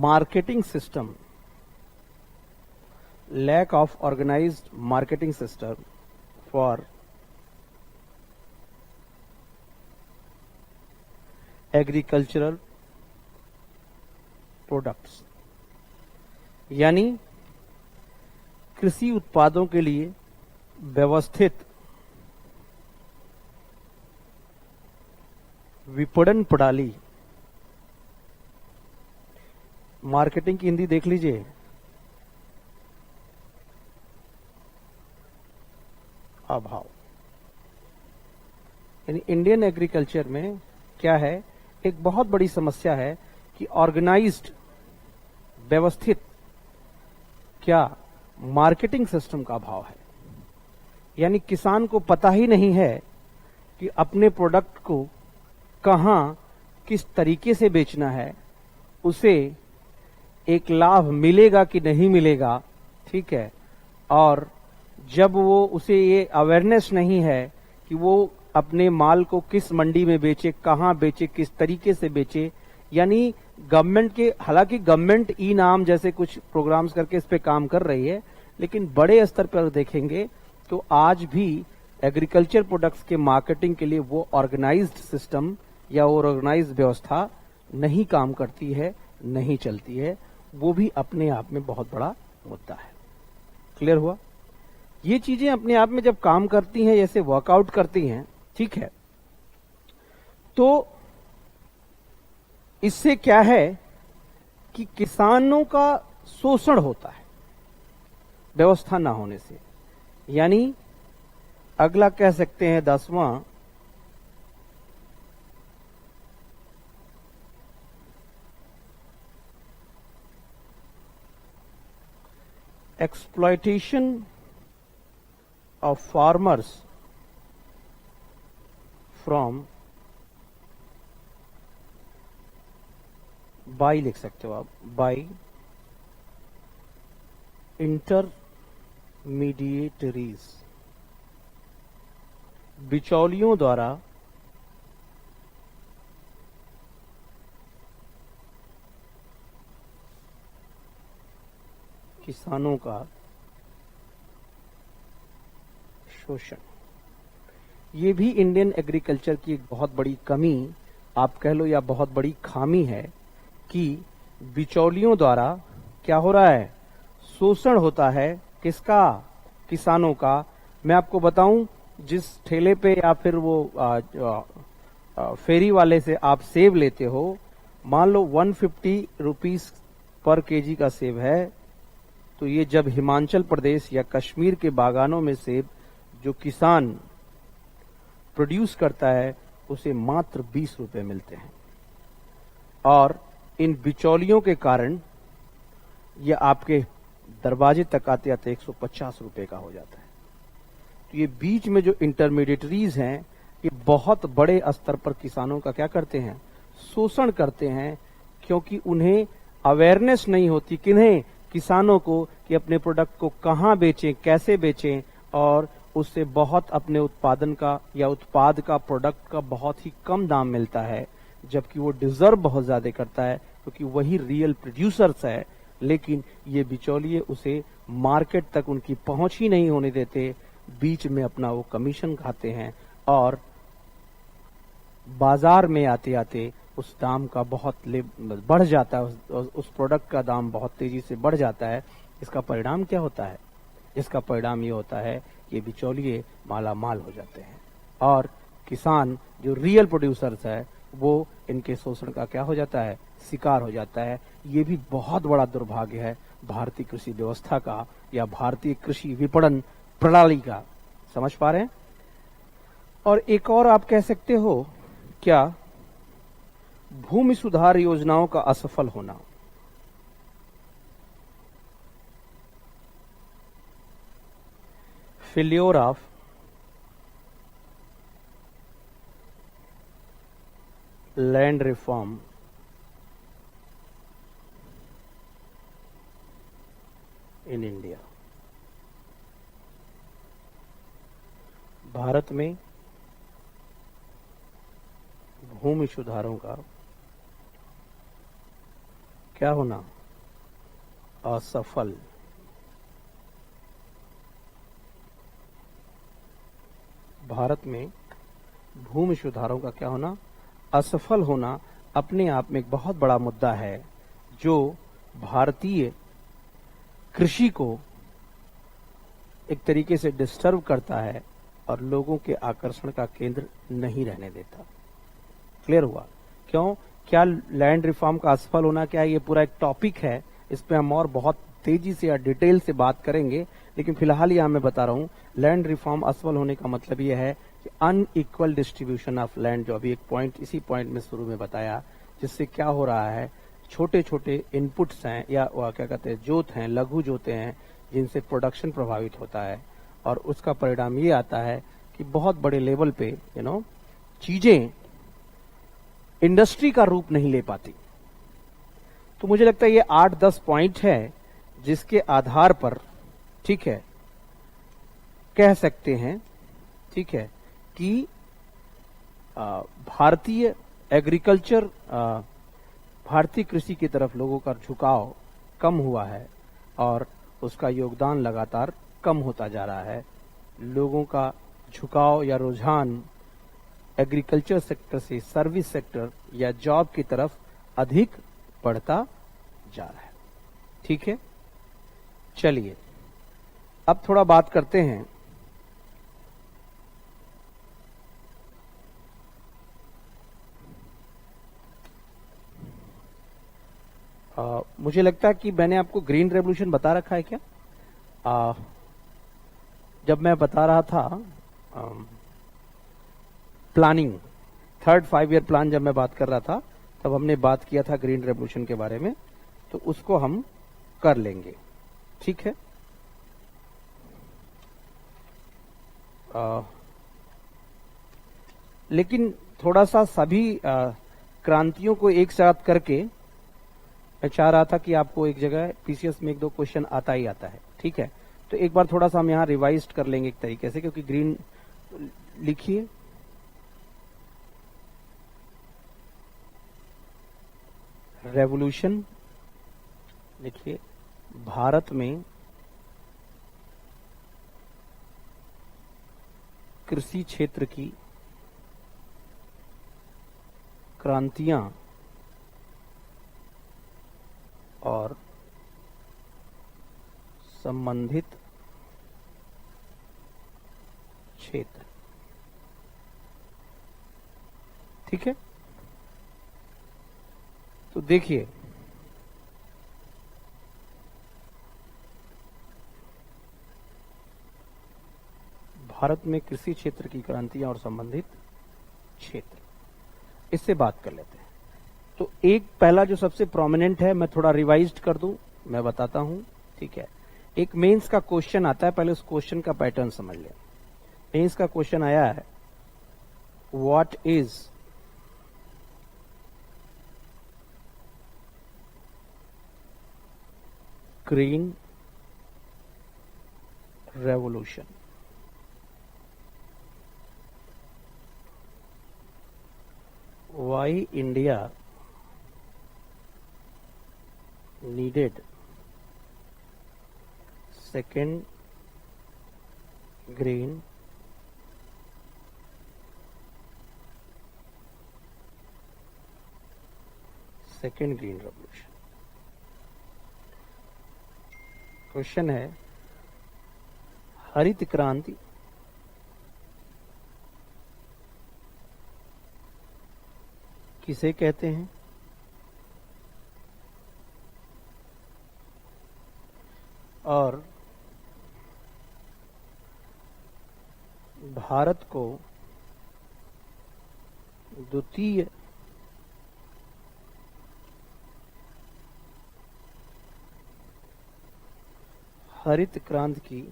marketing system, lack of organized marketing system for agricultural products, यानी कृषि उत्पादों के लिए व्यवस्थित विपणन प्रणाली, मार्केटिंग की हिंदी देख लीजिए, अभाव। यानी इंडियन एग्रीकल्चर में क्या है, एक बहुत बड़ी समस्या है कि ऑर्गेनाइज्ड, व्यवस्थित क्या मार्केटिंग सिस्टम का अभाव है। यानी किसान को पता ही नहीं है कि अपने प्रोडक्ट को कहां, किस तरीके से बेचना है, उसे एक लाभ मिलेगा कि नहीं मिलेगा। ठीक है, और जब वो उसे ये अवेयरनेस नहीं है कि वो अपने माल को किस मंडी में बेचे, कहां बेचे, किस तरीके से बेचे, यानी गवर्नमेंट के, हालांकि गवर्नमेंट ई नाम जैसे कुछ प्रोग्राम्स करके इस पे काम कर रही है, लेकिन बड़े स्तर पर देखेंगे तो आज भी एग्रीकल्चर प्रोडक्ट्स के मार्केटिंग के लिए वो ऑर्गेनाइज्ड सिस्टम या वो ऑर्गेनाइज्ड व्यवस्था नहीं काम करती है, नहीं चलती है। वो भी अपने आप में बहुत बड़ा मुद्दा है। क्लियर हुआ? ये चीजें अपने आप में जब काम करती हैं, जैसे वर्कआउट करती हैं, ठीक है, तो इससे क्या है कि किसानों का शोषण होता है व्यवस्था ना होने से। यानी अगला कह सकते हैं 10वां, exploitation of farmers from by लिख सकते हो आप, by intermediaries, बिचौलियों द्वारा किसानों का शोषण। ये भी इंडियन एग्रीकल्चर की एक बहुत बड़ी कमी आप कह लो या बहुत बड़ी खामी है कि बिचौलियों द्वारा क्या हो रहा है, शोषण होता है। किसका? किसानों का। मैं आपको बताऊं, जिस ठेले पे या फिर वो फेरी वाले से आप सेब लेते हो, मान लो 150 रुपीस पर केजी का सेब है, तो ये जब हिमाचल प्रदेश या कश्मीर के बागानों में सेब जो किसान प्रोड्यूस करता है उसे मात्र 20 रुपए मिलते हैं, और इन बिचौलियों के कारण ये आपके दरवाजे तक आते आते 150 रुपए का हो जाता है। तो ये बीच में जो इंटरमीडिएटरीज हैं, ये बहुत बड़े स्तर पर किसानों का क्या करते हैं, शोषण करते हैं, क्योंकि उन्हें अवेयरनेस नहीं होती, किन्हें, किसानों को, कि अपने प्रोडक्ट को कहां बेचें, कैसे बेचें, और उससे बहुत अपने उत्पादन का या उत्पाद का, प्रोडक्ट का बहुत ही कम दाम मिलता है, जबकि वो डिजर्व बहुत ज्यादा करता है, क्योंकि वही रियल प्रोड्यूसर्स है। लेकिन ये बिचौलिए उसे मार्केट तक उनकी पहुंच ही नहीं होने देते, बीच में अपना वो कमीशन खाते हैं, और बाजार में आते आते उस दाम का बहुत बढ़ जाता है, उस प्रोडक्ट का दाम बहुत तेजी से बढ़ जाता है। इसका परिणाम क्या होता है? इसका परिणाम ये होता है कि बिचौलिए माला माल हो जाते हैं, और किसान जो रियल प्रोड्यूसर्स है वो इनके शोषण का क्या हो जाता है, शिकार हो जाता है। ये भी बहुत बड़ा दुर्भाग्य है भारतीय कृषि व्यवस्था का या भारतीय कृषि विपणन प्रणाली का। समझ पा रहे हैं? और एक और आप कह सकते हो क्या, भूमि सुधार योजनाओं का असफल होना। Failure of land reform in India. Bharat में भूमि सुधारों का क्या होना, असफल। भारत में भूमि सुधारों का क्या होना, असफल होना अपने आप में एक बहुत बड़ा मुद्दा है, जो भारतीय कृषि को एक तरीके से डिस्टर्ब करता है और लोगों के आकर्षण का केंद्र नहीं रहने देता। क्लियर हुआ? क्यों? क्या लैंड रिफॉर्म का असफल होना क्या है, ये पूरा एक टॉपिक है, इस पे हम और बहुत तेजी से या डिटेल से बात करेंगे, लेकिन फिलहाल यहां मैं बता रहा हूं, लैंड रिफॉर्म असफल होने का मतलब यह है कि अनइक्वल डिस्ट्रीब्यूशन ऑफ लैंड, जो अभी एक पॉइंट, इसी पॉइंट में शुरू में बताया, जिससे क्या हो रहा है, छोटे छोटे इनपुट्स हैं या क्या कहते हैं, जोत हैं, लघु जोते हैं, जिनसे प्रोडक्शन प्रभावित होता है, और उसका परिणाम ये आता है कि बहुत बड़े लेवल पे चीजें इंडस्ट्री का रूप नहीं ले पाती। तो मुझे लगता है ये 8-10 पॉइंट है जिसके आधार पर, ठीक है, कह सकते हैं, ठीक है, कि भारतीय एग्रीकल्चर, भारतीय कृषि की तरफ लोगों का झुकाव कम हुआ है, और उसका योगदान लगातार कम होता जा रहा है। लोगों का झुकाव या रुझान एग्रीकल्चर सेक्टर से सर्विस सेक्टर या जॉब की तरफ अधिक बढ़ता जा रहा है। ठीक है, चलिए अब थोड़ा बात करते हैं मुझे लगता है कि मैंने आपको ग्रीन रेवोल्यूशन बता रखा है क्या? जब मैं बता रहा था प्लानिंग, थर्ड 5 ईयर प्लान जब मैं बात कर रहा था तब हमने बात किया था ग्रीन रेवोल्यूशन के बारे में, तो उसको हम कर लेंगे। ठीक है, लेकिन थोड़ा सा सभी क्रांतियों को एक साथ करके मैं चाह रहा था कि आपको एक जगह पीसीएस में 1-2 क्वेश्चन आता ही आता है। ठीक है, तो एक बार थोड़ा सा हम यहां रिवाइज कर लेंगे एक तरीके से, क्योंकि ग्रीन लिखिए, रेवोल्यूशन लिखिए, भारत में कृषि क्षेत्र की क्रांतियां और संबंधित क्षेत्र। ठीक है, तो देखिए भारत में कृषि क्षेत्र की क्रांतियां और संबंधित क्षेत्र, इससे बात कर लेते हैं। तो एक पहला जो सबसे प्रोमिनेंट है, मैं थोड़ा रिवाइज्ड कर दूं, मैं बताता हूं। ठीक है, एक मेंस का क्वेश्चन आता है, पहले उस क्वेश्चन का पैटर्न समझ लें। मेंस का क्वेश्चन आया है, what is green revolution? Why India needed second green revolution? Question है, हरित क्रांति किसे कहते हैं? और भारत को द्वितीय हरित क्रांति की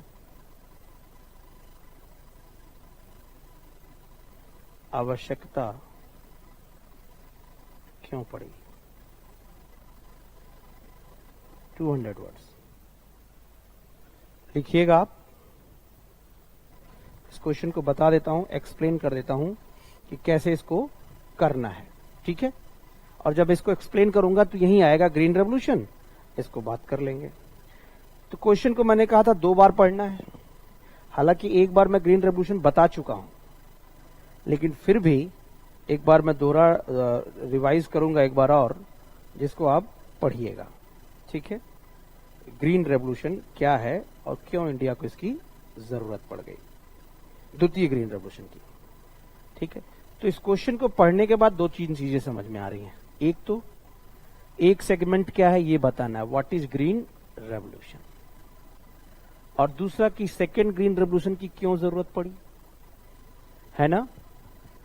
आवश्यकता क्यों पड़ी? 200 वर्ड्स लिखिएगा आप। इस क्वेश्चन को बता देता हूं, एक्सप्लेन कर देता हूं कि कैसे इसको करना है। ठीक है, और जब इसको एक्सप्लेन करूंगा तो यही आएगा ग्रीन रेवोल्यूशन, इसको बात कर लेंगे। तो क्वेश्चन को मैंने कहा था 2 बार पढ़ना है, हालांकि एक बार मैं ग्रीन रेवोल्यूशन बता चुका हूं, लेकिन फिर भी एक बार मैं दोहरा रिवाइज करूंगा एक बार और, जिसको आप पढ़िएगा। ठीक है, ग्रीन रेवोल्यूशन क्या है और क्यों इंडिया को इसकी जरूरत पड़ गई, द्वितीय ग्रीन रेवोल्यूशन की। ठीक है, तो इस क्वेश्चन को पढ़ने के बाद 2-3 चीजें समझ में आ रही हैं। एक तो एक सेगमेंट क्या है ये बताना है, व्हाट इज ग्रीन रेवोल्यूशन, और दूसरा कि सेकेंड ग्रीन रेवोल्यूशन की क्यों जरूरत पड़ी, है ना।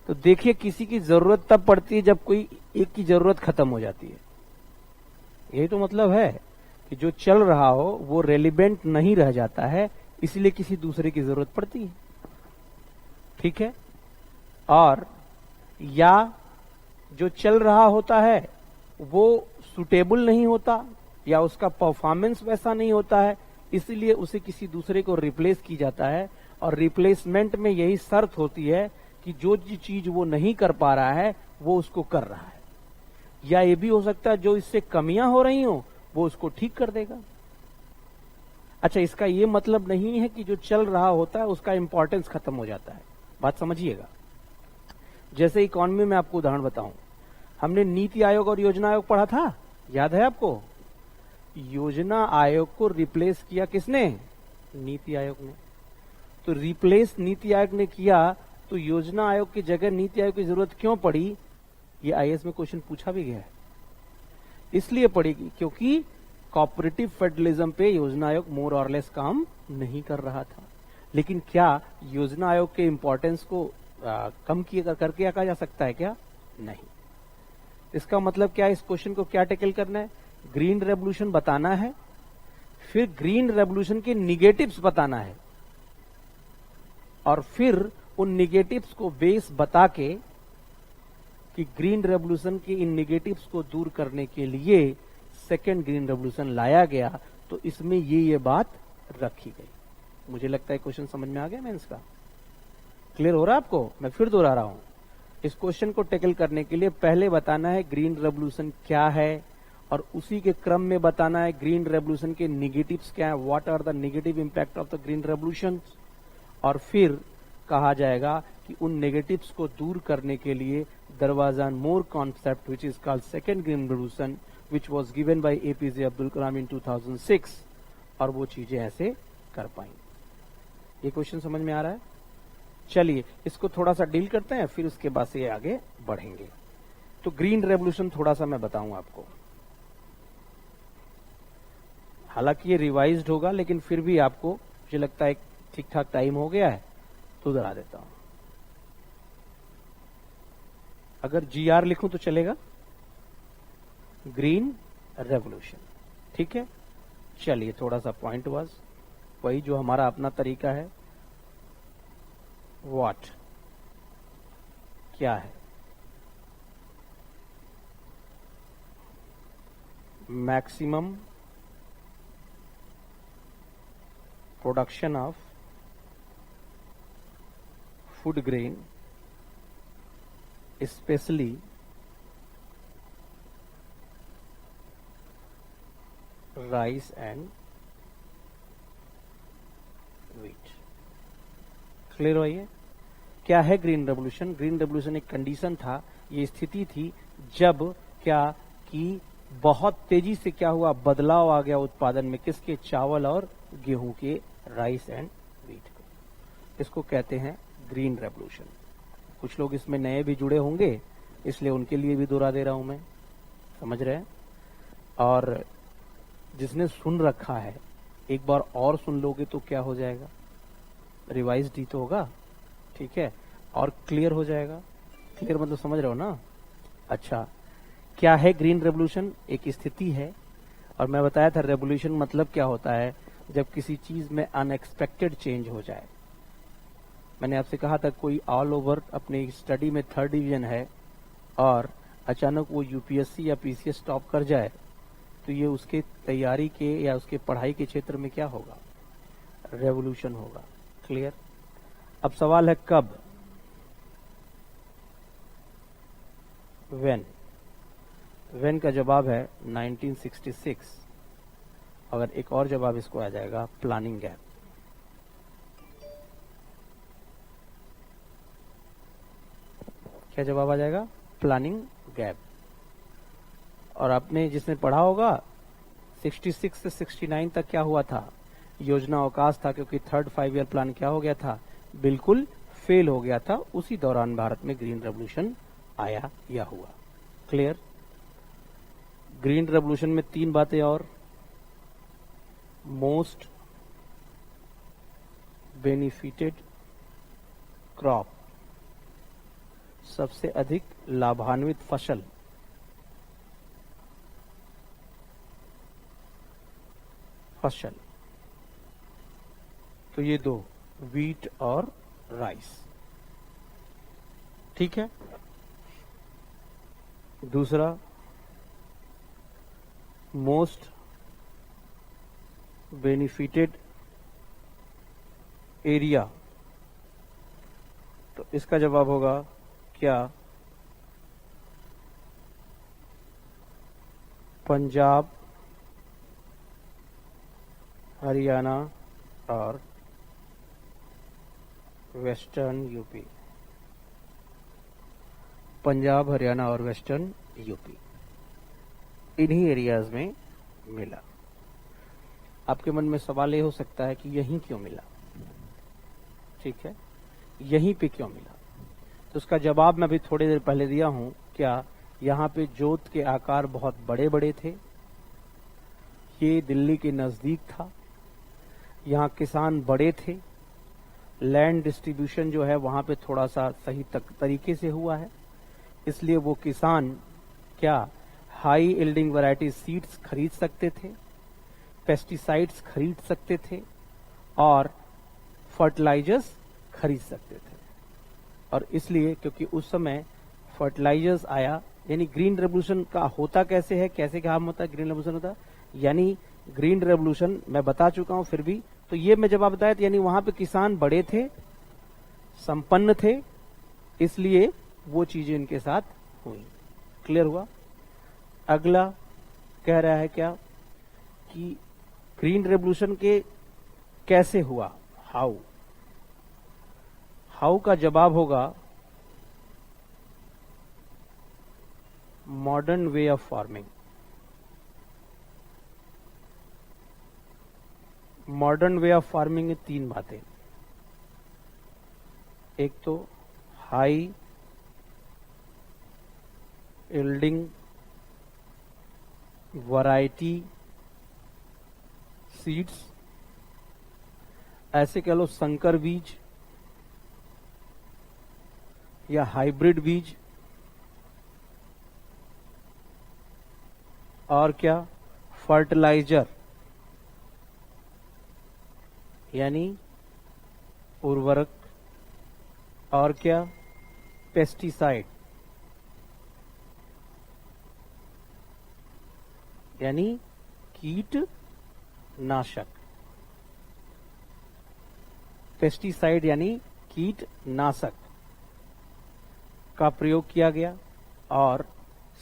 तो देखिए, किसी की जरूरत तब पड़ती है जब कोई एक की जरूरत खत्म हो जाती है। यही तो मतलब है कि जो चल रहा हो वो रेलिवेंट नहीं रह जाता है, इसलिए किसी दूसरे की जरूरत पड़ती है। ठीक है, और या जो चल रहा होता है वो सुटेबल नहीं होता या उसका परफॉर्मेंस वैसा नहीं होता है, इसलिए उसे किसी दूसरे को रिप्लेस की जाता है। और रिप्लेसमेंट में यही शर्त होती है कि जो चीज वो नहीं कर पा रहा है वो उसको कर रहा है, या ये भी हो सकता है जो इससे कमियां हो रही हो वो उसको ठीक कर देगा। अच्छा, इसका ये मतलब नहीं है कि जो चल रहा होता है उसका इंपॉर्टेंस खत्म हो जाता है, बात समझिएगा। जैसे इकोनॉमी में आपको उदाहरण बताऊं, हमने नीति आयोग और योजना आयोग पढ़ा था, याद है आपको? योजना आयोग को रिप्लेस किया किसने? नीति आयोग ने। तो रिप्लेस नीति आयोग ने किया, तो योजना आयोग की जगह नीति आयोग की जरूरत क्यों पड़ी? ये आईएएस में क्वेश्चन पूछा भी गया है। इसलिए पड़ेगी क्योंकि कोऑपरेटिव फेडरलिज्म पे योजना आयोग मोर और लेस काम नहीं कर रहा था। लेकिन क्या योजना आयोग के इंपॉर्टेंस को कम किया करके कहा जा सकता है क्या? नहीं। इसका मतलब क्या है? इस क्वेश्चन को क्या टैकल करना है? ग्रीन रेवोल्यूशन बताना है, फिर ग्रीन रेवोल्यूशन के निगेटिव्स बताना है, और फिर उन निगेटिव्स को बेस बता के कि ग्रीन रेवोल्यूशन के इन निगेटिव्स को दूर करने के लिए सेकेंड ग्रीन रेवोल्यूशन लाया गया। तो इसमें ये बात रखी गई। मुझे लगता है क्वेश्चन समझ में आ गया मेंस का। क्लियर हो रहा है आपको? मैं फिर दोहरा रहा हूं। इस क्वेश्चन को टैकल करने के लिए पहले बताना है ग्रीन रेवोल्यूशन क्या है, और उसी के क्रम में बताना है ग्रीन रेवोल्यूशन के निगेटिव्स क्या है, what are the negative impact of the green revolution. और फिर कहा जाएगा कि उन नेगेटिव्स को दूर करने के लिए there was an more concept which is called second green revolution which was given by APJ Abdul Kalam in 2006, और वो चीजें ऐसे कर पाई। ये क्वेश्चन समझ में आ रहा है? चलिए इसको थोड़ा सा डील करते हैं, फिर उसके बाद से आगे बढ़ेंगे। तो ग्रीन रेवोल्यूशन थोड़ा सा मैं बताऊं आपको, हालांकि ये रिवाइज्ड होगा, लेकिन फिर भी आपको मुझे लगता है ठीक ठाक टाइम हो गया है तो दोहरा देता हूं। अगर जीआर लिखूं तो चलेगा? ग्रीन रेवोल्यूशन, ठीक है। चलिए थोड़ा सा पॉइंट वाज वही जो हमारा अपना तरीका है। व्हाट क्या है? Maximum production of food grain specially rice and wheat. Clear हो? ये क्या है ग्रीन रेवोल्यूशन? ग्रीन रेवोल्यूशन एक कंडीशन था, ये स्थिति थी जब क्या कि बहुत तेजी से क्या हुआ, बदलाव आ गया उत्पादन में, किसके? चावल और गेहूं के, राइस एंड व्हीट को। इसको कहते हैं ग्रीन रेवोल्यूशन। कुछ लोग इसमें नए भी जुड़े होंगे, इसलिए उनके लिए भी दोहरा दे रहा हूं मैं, समझ रहे हैं? और जिसने सुन रखा है एक बार और सुन लोगे तो क्या हो जाएगा? रिवाइज ही तो होगा, ठीक है, और क्लियर हो जाएगा। क्लियर मतलब समझ रहे हो ना? अच्छा, क्या है ग्रीन रेवोल्यूशन? एक स्थिति है, और मैं बताया था रेवोल्यूशन मतलब क्या होता है, जब किसी चीज में अनएक्सपेक्टेड चेंज हो जाए। मैंने आपसे कहा था कोई ऑल ओवर अपनी स्टडी में 3rd डिवीजन है और अचानक वो यूपीएससी या पीसीएस टॉप कर जाए, तो ये उसके तैयारी के या उसके पढ़ाई के क्षेत्र में क्या होगा? रेवोल्यूशन होगा। क्लियर? अब सवाल है कब? व्हेन का जवाब है 1966। अगर एक और जवाब इसको आ जाएगा, प्लानिंग गैप। क्या जवाब आ जाएगा? Planning gap. और आपने जिसने पढ़ा होगा 66 से 69 तक क्या हुआ था? योजना अवकाश था, क्योंकि 3rd 5 ईयर प्लान क्या हो गया था? बिल्कुल फेल हो गया था। उसी दौरान भारत में ग्रीन रेवोल्यूशन आया या हुआ। क्लियर? ग्रीन रेवोल्यूशन में 3 बातें और, मोस्ट बेनिफिटेड क्रॉप, सबसे अधिक लाभान्वित फसल, तो ये 2, व्हीट और राइस, ठीक है। दूसरा, मोस्ट बेनिफिटेड एरिया, तो इसका जवाब होगा क्या? पंजाब, हरियाणा और वेस्टर्न यूपी, पंजाब, हरियाणा और वेस्टर्न यूपी, इन्हीं एरियाज में मिला। आपके मन में सवाल ये हो सकता है कि यहीं क्यों मिला, ठीक है, यहीं पे क्यों मिला? तो उसका जवाब मैं अभी थोड़ी देर पहले दिया हूं। क्या यहाँ पे जोत के आकार बहुत बड़े बड़े थे, ये दिल्ली के नजदीक था, यहाँ किसान बड़े थे, लैंड डिस्ट्रीब्यूशन जो है वहां पे थोड़ा सा सही तरीके से हुआ है, इसलिए वो किसान क्या हाई यील्डिंग वैरायटी सीड्स खरीद सकते थे, पेस्टिसाइड्स खरीद सकते थे और फर्टिलाइजर्स खरीद सकते थे। और इसलिए क्योंकि उस समय फर्टिलाइजर्स आया, यानी ग्रीन रेवोल्यूशन का होता कैसे है, कैसे काम होता है ग्रीन रेवोल्यूशन होता, यानी ग्रीन रेवोल्यूशन मैं बता चुका हूं, फिर भी तो ये मैं जब आप बताया तो यानी वहां पे किसान बड़े थे, संपन्न थे, इसलिए वो चीजें इनके साथ हुई। क्लियर हुआ? अगला कह रहा है क्या कि ग्रीन रेवोल्यूशन के कैसे हुआ, हाउ। हाउ का जवाब होगा modern way of farming. Modern way of farming में तीन बातें, एक तो हाई यील्डिंग वैरायटी सीड्स, ऐसे कह लो संकर बीज या हाइब्रिड बीज, और क्या फर्टिलाइजर यानी उर्वरक, और क्या पेस्टिसाइड यानी कीटनाशक, पेस्टिसाइड यानी कीटनाशक का प्रयोग किया गया, और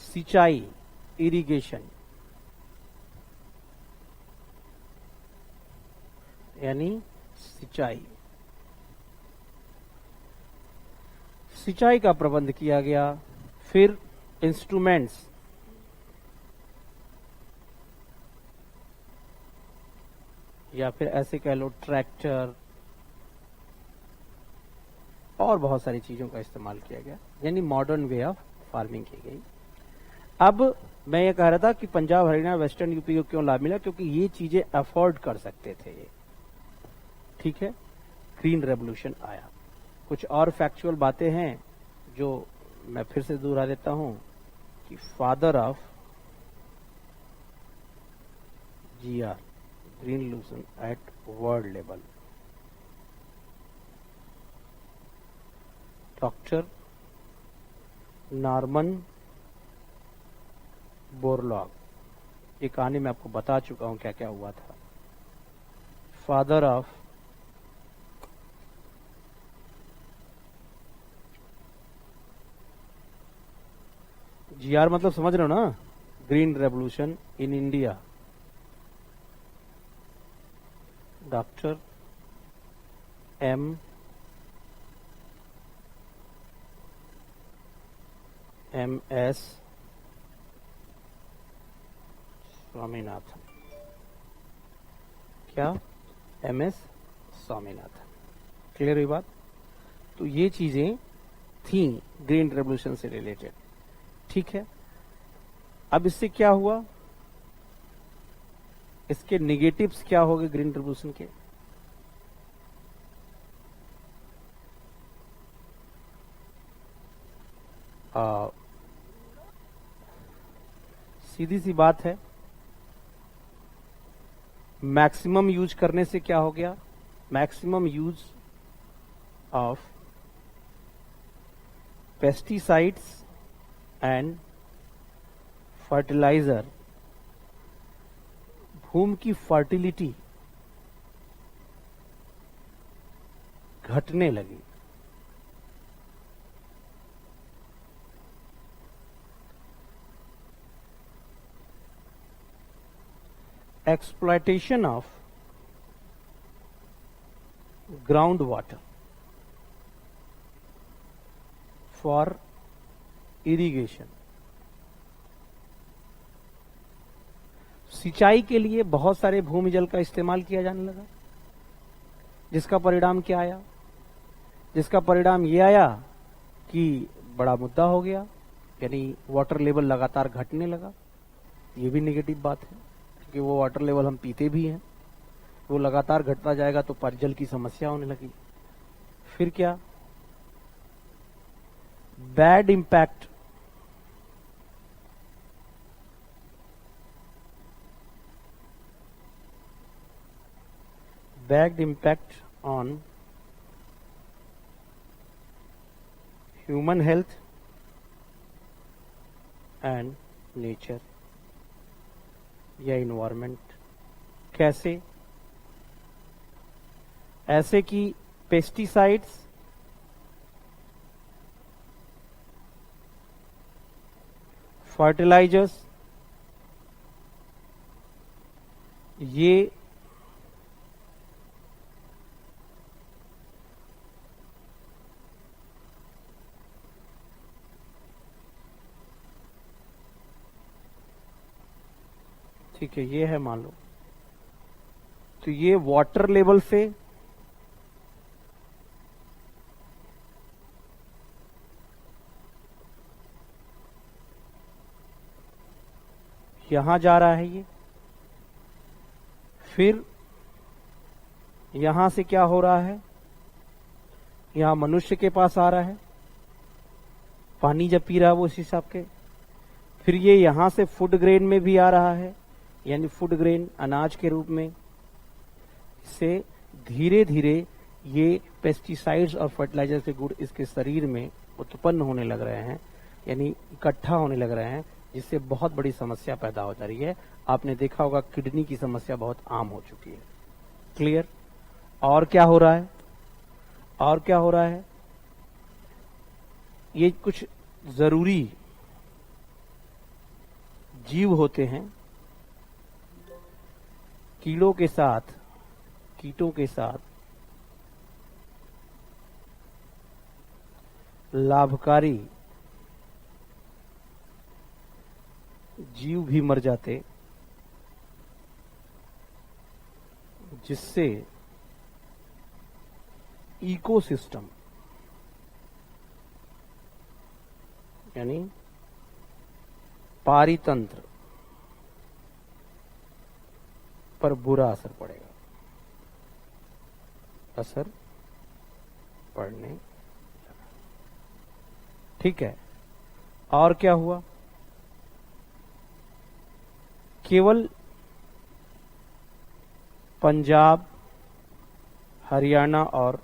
सिंचाई इरिगेशन यानी सिंचाई, सिंचाई का प्रबंध किया गया। फिर इंस्ट्रूमेंट्स, या फिर ऐसे कह लो ट्रैक्टर, और बहुत सारी चीजों का इस्तेमाल किया गया, यानी मॉडर्न वे ऑफ फार्मिंग की गई। अब मैं ये कह रहा था कि पंजाब, हरियाणा, वेस्टर्न यूपी को क्यों लाभ मिला, क्योंकि ये चीजें अफोर्ड कर सकते थे ये, ठीक है, ग्रीन रेवोल्यूशन आया। कुछ और फैक्चुअल बातें हैं जो मैं फिर से दोहरा देता हूं कि father of GR, green revolution at world level, doctor Norman Borlaug. ये कहानी मैं आपको बता चुका हूं क्या क्या हुआ था। फादर ऑफ जीआर मतलब समझ रहे हो ना, green revolution in India, doctor M S. Swaminathan. क्या? एम.एस. स्वामीनाथन। क्लियर हुई बात? तो ये चीजें थी ग्रीन रेवोल्यूशन से रिलेटेड, ठीक है। अब इससे क्या हुआ, इसके निगेटिव्स क्या हो गए ग्रीन रेवोल्यूशन के? सीधी सी बात है, मैक्सिमम यूज करने से क्या हो गया, maximum use of pesticides and fertiliser, भूमि की फर्टिलिटी घटने लगी। Exploitation of ground water for irrigation. सिंचाई के लिए बहुत सारे भूमि जल का इस्तेमाल किया जाने लगा, जिसका परिणाम क्या आया? जिसका परिणाम ये आया कि बड़ा मुद्दा हो गया, यानी वाटर लेवल लगातार घटने लगा। ये भी नेगेटिव बात है, क्योंकि वो वाटर लेवल हम पीते भी हैं, वो लगातार घटता जाएगा तो पेयजल की समस्या होने लगी। फिर क्या? Bad impact on human health and nature या इन्वायरमेंट। कैसे? ऐसे कि पेस्टिसाइड्स, फर्टिलाइजर्स, ये ठीक है, ये है मान लो, तो ये वाटर लेवल से यहां जा रहा है ये। फिर यहां से क्या हो रहा है? यहां मनुष्य के पास आ रहा है, पानी जब पी रहा है वो इस हिसाब के। फिर ये यहां से फूड ग्रेन में भी आ रहा है, यानी फूड ग्रेन अनाज के रूप में। इससे धीरे धीरे ये पेस्टिसाइड्स और फर्टिलाइजर के गुण इसके शरीर में उत्पन्न होने लग रहे हैं, यानी इकट्ठा होने लग रहे हैं, जिससे बहुत बड़ी समस्या पैदा हो जा रही है। आपने देखा होगा किडनी की समस्या बहुत आम हो चुकी है। क्लियर? और क्या हो रहा है? और क्या हो रहा है? ये कुछ जरूरी जीव होते हैं, कीटों के साथ लाभकारी जीव भी मर जाते, जिससे इकोसिस्टम यानी पारितंत्र पर बुरा असर पड़ेगा, असर पड़ने लगा। ठीक है, और क्या हुआ? केवल पंजाब, हरियाणा और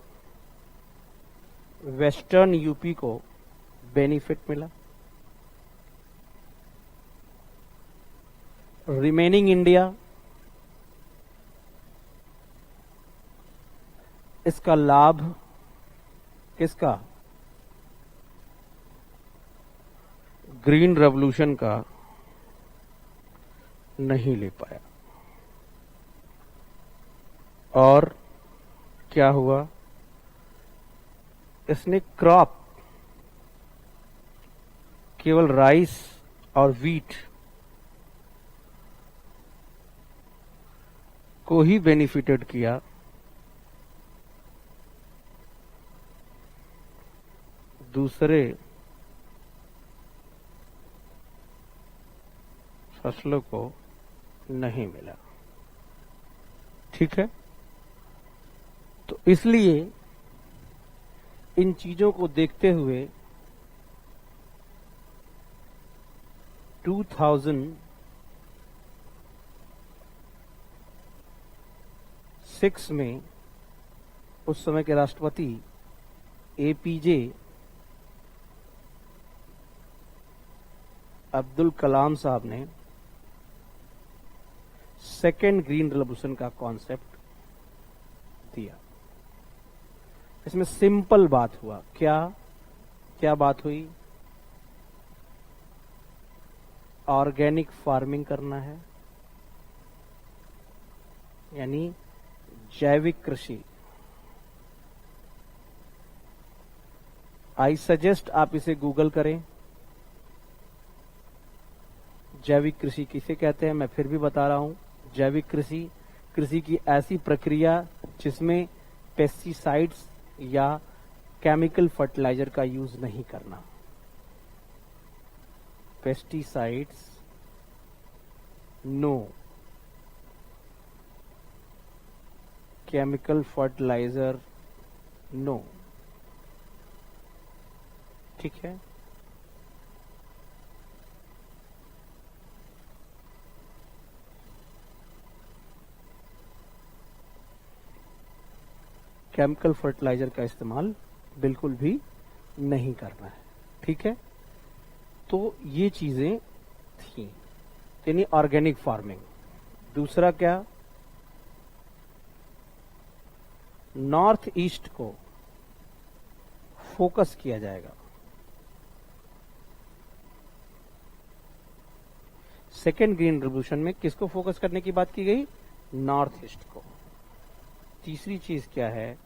वेस्टर्न यूपी को बेनिफिट मिला। रिमेनिंग इंडिया इसका लाभ किसका? ग्रीन रेवोल्यूशन का नहीं ले पाया। और क्या हुआ? इसने क्रॉप केवल राइस और वीट को ही बेनिफिटेड किया, दूसरे फसलों को नहीं मिला। ठीक है, तो इसलिए इन चीजों को देखते हुए 2006 में उस समय के राष्ट्रपति एपीजे अब्दुल कलाम साहब ने सेकेंड ग्रीन रेवोल्यूशन का कॉन्सेप्ट दिया। इसमें सिंपल बात हुआ। क्या बात हुई? ऑर्गेनिक फार्मिंग करना है, यानी जैविक कृषि आई सजेस्ट आप इसे गूगल करें। जैविक कृषि किसे कहते हैं मैं फिर भी बता रहा हूं। जैविक कृषि कृषि की ऐसी प्रक्रिया जिसमें पेस्टिसाइड्स या केमिकल फर्टिलाइजर का यूज नहीं करना। Pesticides no, chemical fertiliser no. ठीक है, केमिकल फर्टिलाइजर का इस्तेमाल बिल्कुल भी नहीं करना है। ठीक है, तो ये चीजें थी, यानी ऑर्गेनिक फार्मिंग। दूसरा क्या, नॉर्थ ईस्ट को फोकस किया जाएगा। सेकेंड ग्रीन रिवॉल्यूशन में किसको फोकस करने की बात की गई? नॉर्थ ईस्ट को। तीसरी चीज क्या है,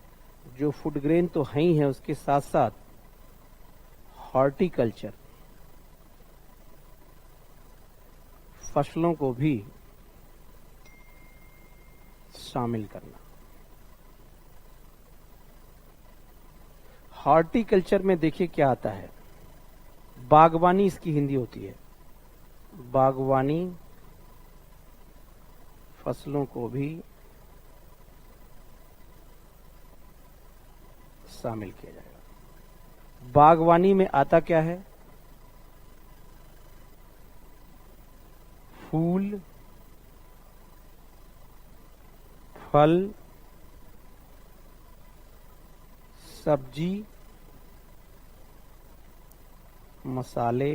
जो फूड ग्रेन तो है ही है, उसके साथ साथ हॉर्टिकल्चर, फसलों को भी शामिल करना। हॉर्टिकल्चर में देखिए क्या आता है, बागवानी इसकी हिंदी होती है। बागवानी फसलों को भी शामिल किया जाएगा। बागवानी में आता क्या है, फूल, फल, सब्जी, मसाले,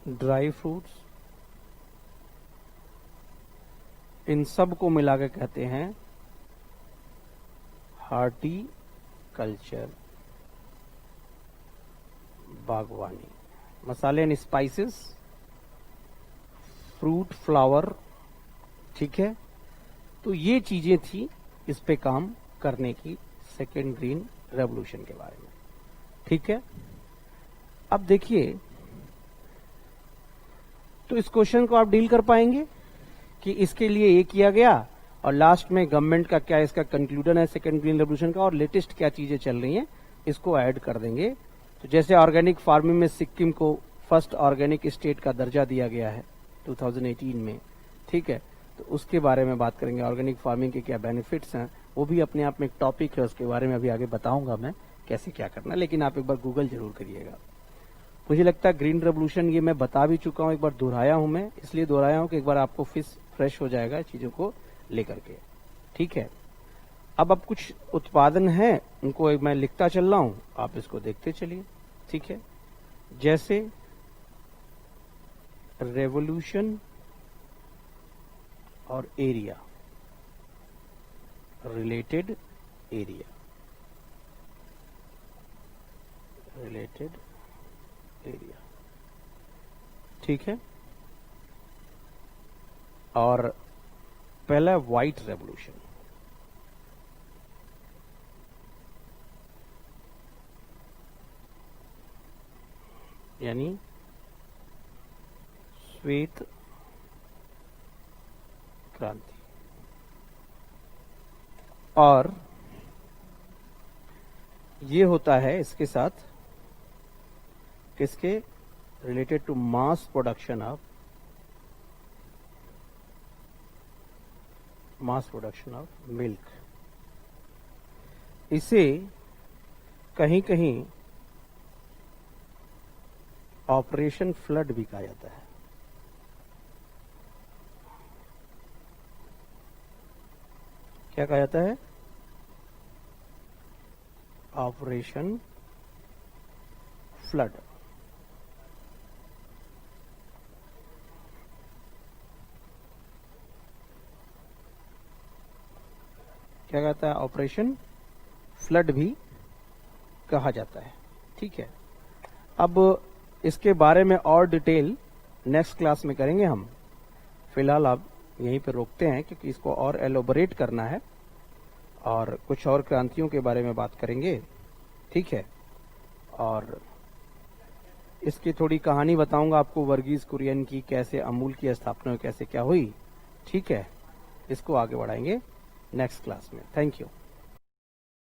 ड्राई फ्रूट्स, इन सब को मिलाकर कहते हैं हॉर्टिकल्चर, बागवानी। मसाले एंड स्पाइसेस, फ्रूट, फ्लावर। ठीक है, तो ये चीजें थी इस पे काम करने की सेकेंड ग्रीन रेवोल्यूशन के बारे में। ठीक है, अब देखिए, तो इस क्वेश्चन को आप डील कर पाएंगे कि इसके लिए ये किया गया और लास्ट में गवर्नमेंट का क्या इसका कंक्लूजन है सेकेंड ग्रीन रेवोल्यूशन का, और लेटेस्ट क्या चीजें चल रही हैं इसको ऐड कर देंगे। तो जैसे ऑर्गेनिक फार्मिंग में सिक्किम को फर्स्ट ऑर्गेनिक स्टेट का दर्जा दिया गया है 2018 में। ठीक है, तो उसके बारे में बात करेंगे, ऑर्गेनिक फार्मिंग के क्या बेनिफिट्स हैं, वो भी अपने आप में एक टॉपिक है, उसके बारे में अभी आगे बताऊंगा मैं कैसे क्या करना, लेकिन आप एक बार गूगल जरूर करिएगा। मुझे लगता है ग्रीन रेवोल्यूशन ये मैं बता भी चुका हूं, एक बार दोहराया हूं मैं, इसलिए दोहराया हूं कि एक बार आपको फ्रेश हो जाएगा चीजों को लेकर के। ठीक है, अब कुछ उत्पादन है उनको मैं लिखता चल रहा हूं, आप इसको देखते चलिए। ठीक है, जैसे रेवोल्यूशन और area, related area, related area. ठीक है, और पहला व्हाइट रेवोल्यूशन, यानी श्वेत क्रांति, और ये होता है इसके साथ किसके related to mass production of milk. इसे कहीं कहीं ऑपरेशन फ्लड भी कहा जाता है। क्या कहा जाता है? Operation flood. क्या कहता है? ऑपरेशन फ्लड भी कहा जाता है। ठीक है, अब इसके बारे में और डिटेल नेक्स्ट क्लास में करेंगे हम। फिलहाल आप यहीं पे रोकते हैं क्योंकि इसको और एलोबरेट करना है और कुछ और क्रांतियों के बारे में बात करेंगे, ठीक है। और इसकी थोड़ी कहानी बताऊंगा आपको, वर्गीज कुरियन की, कैसे अमूल की स्थापना कैसे क्या हुई, ठीक है। इसको आगे बढ़ाएंगे नेक्स्ट क्लास में। Thank you.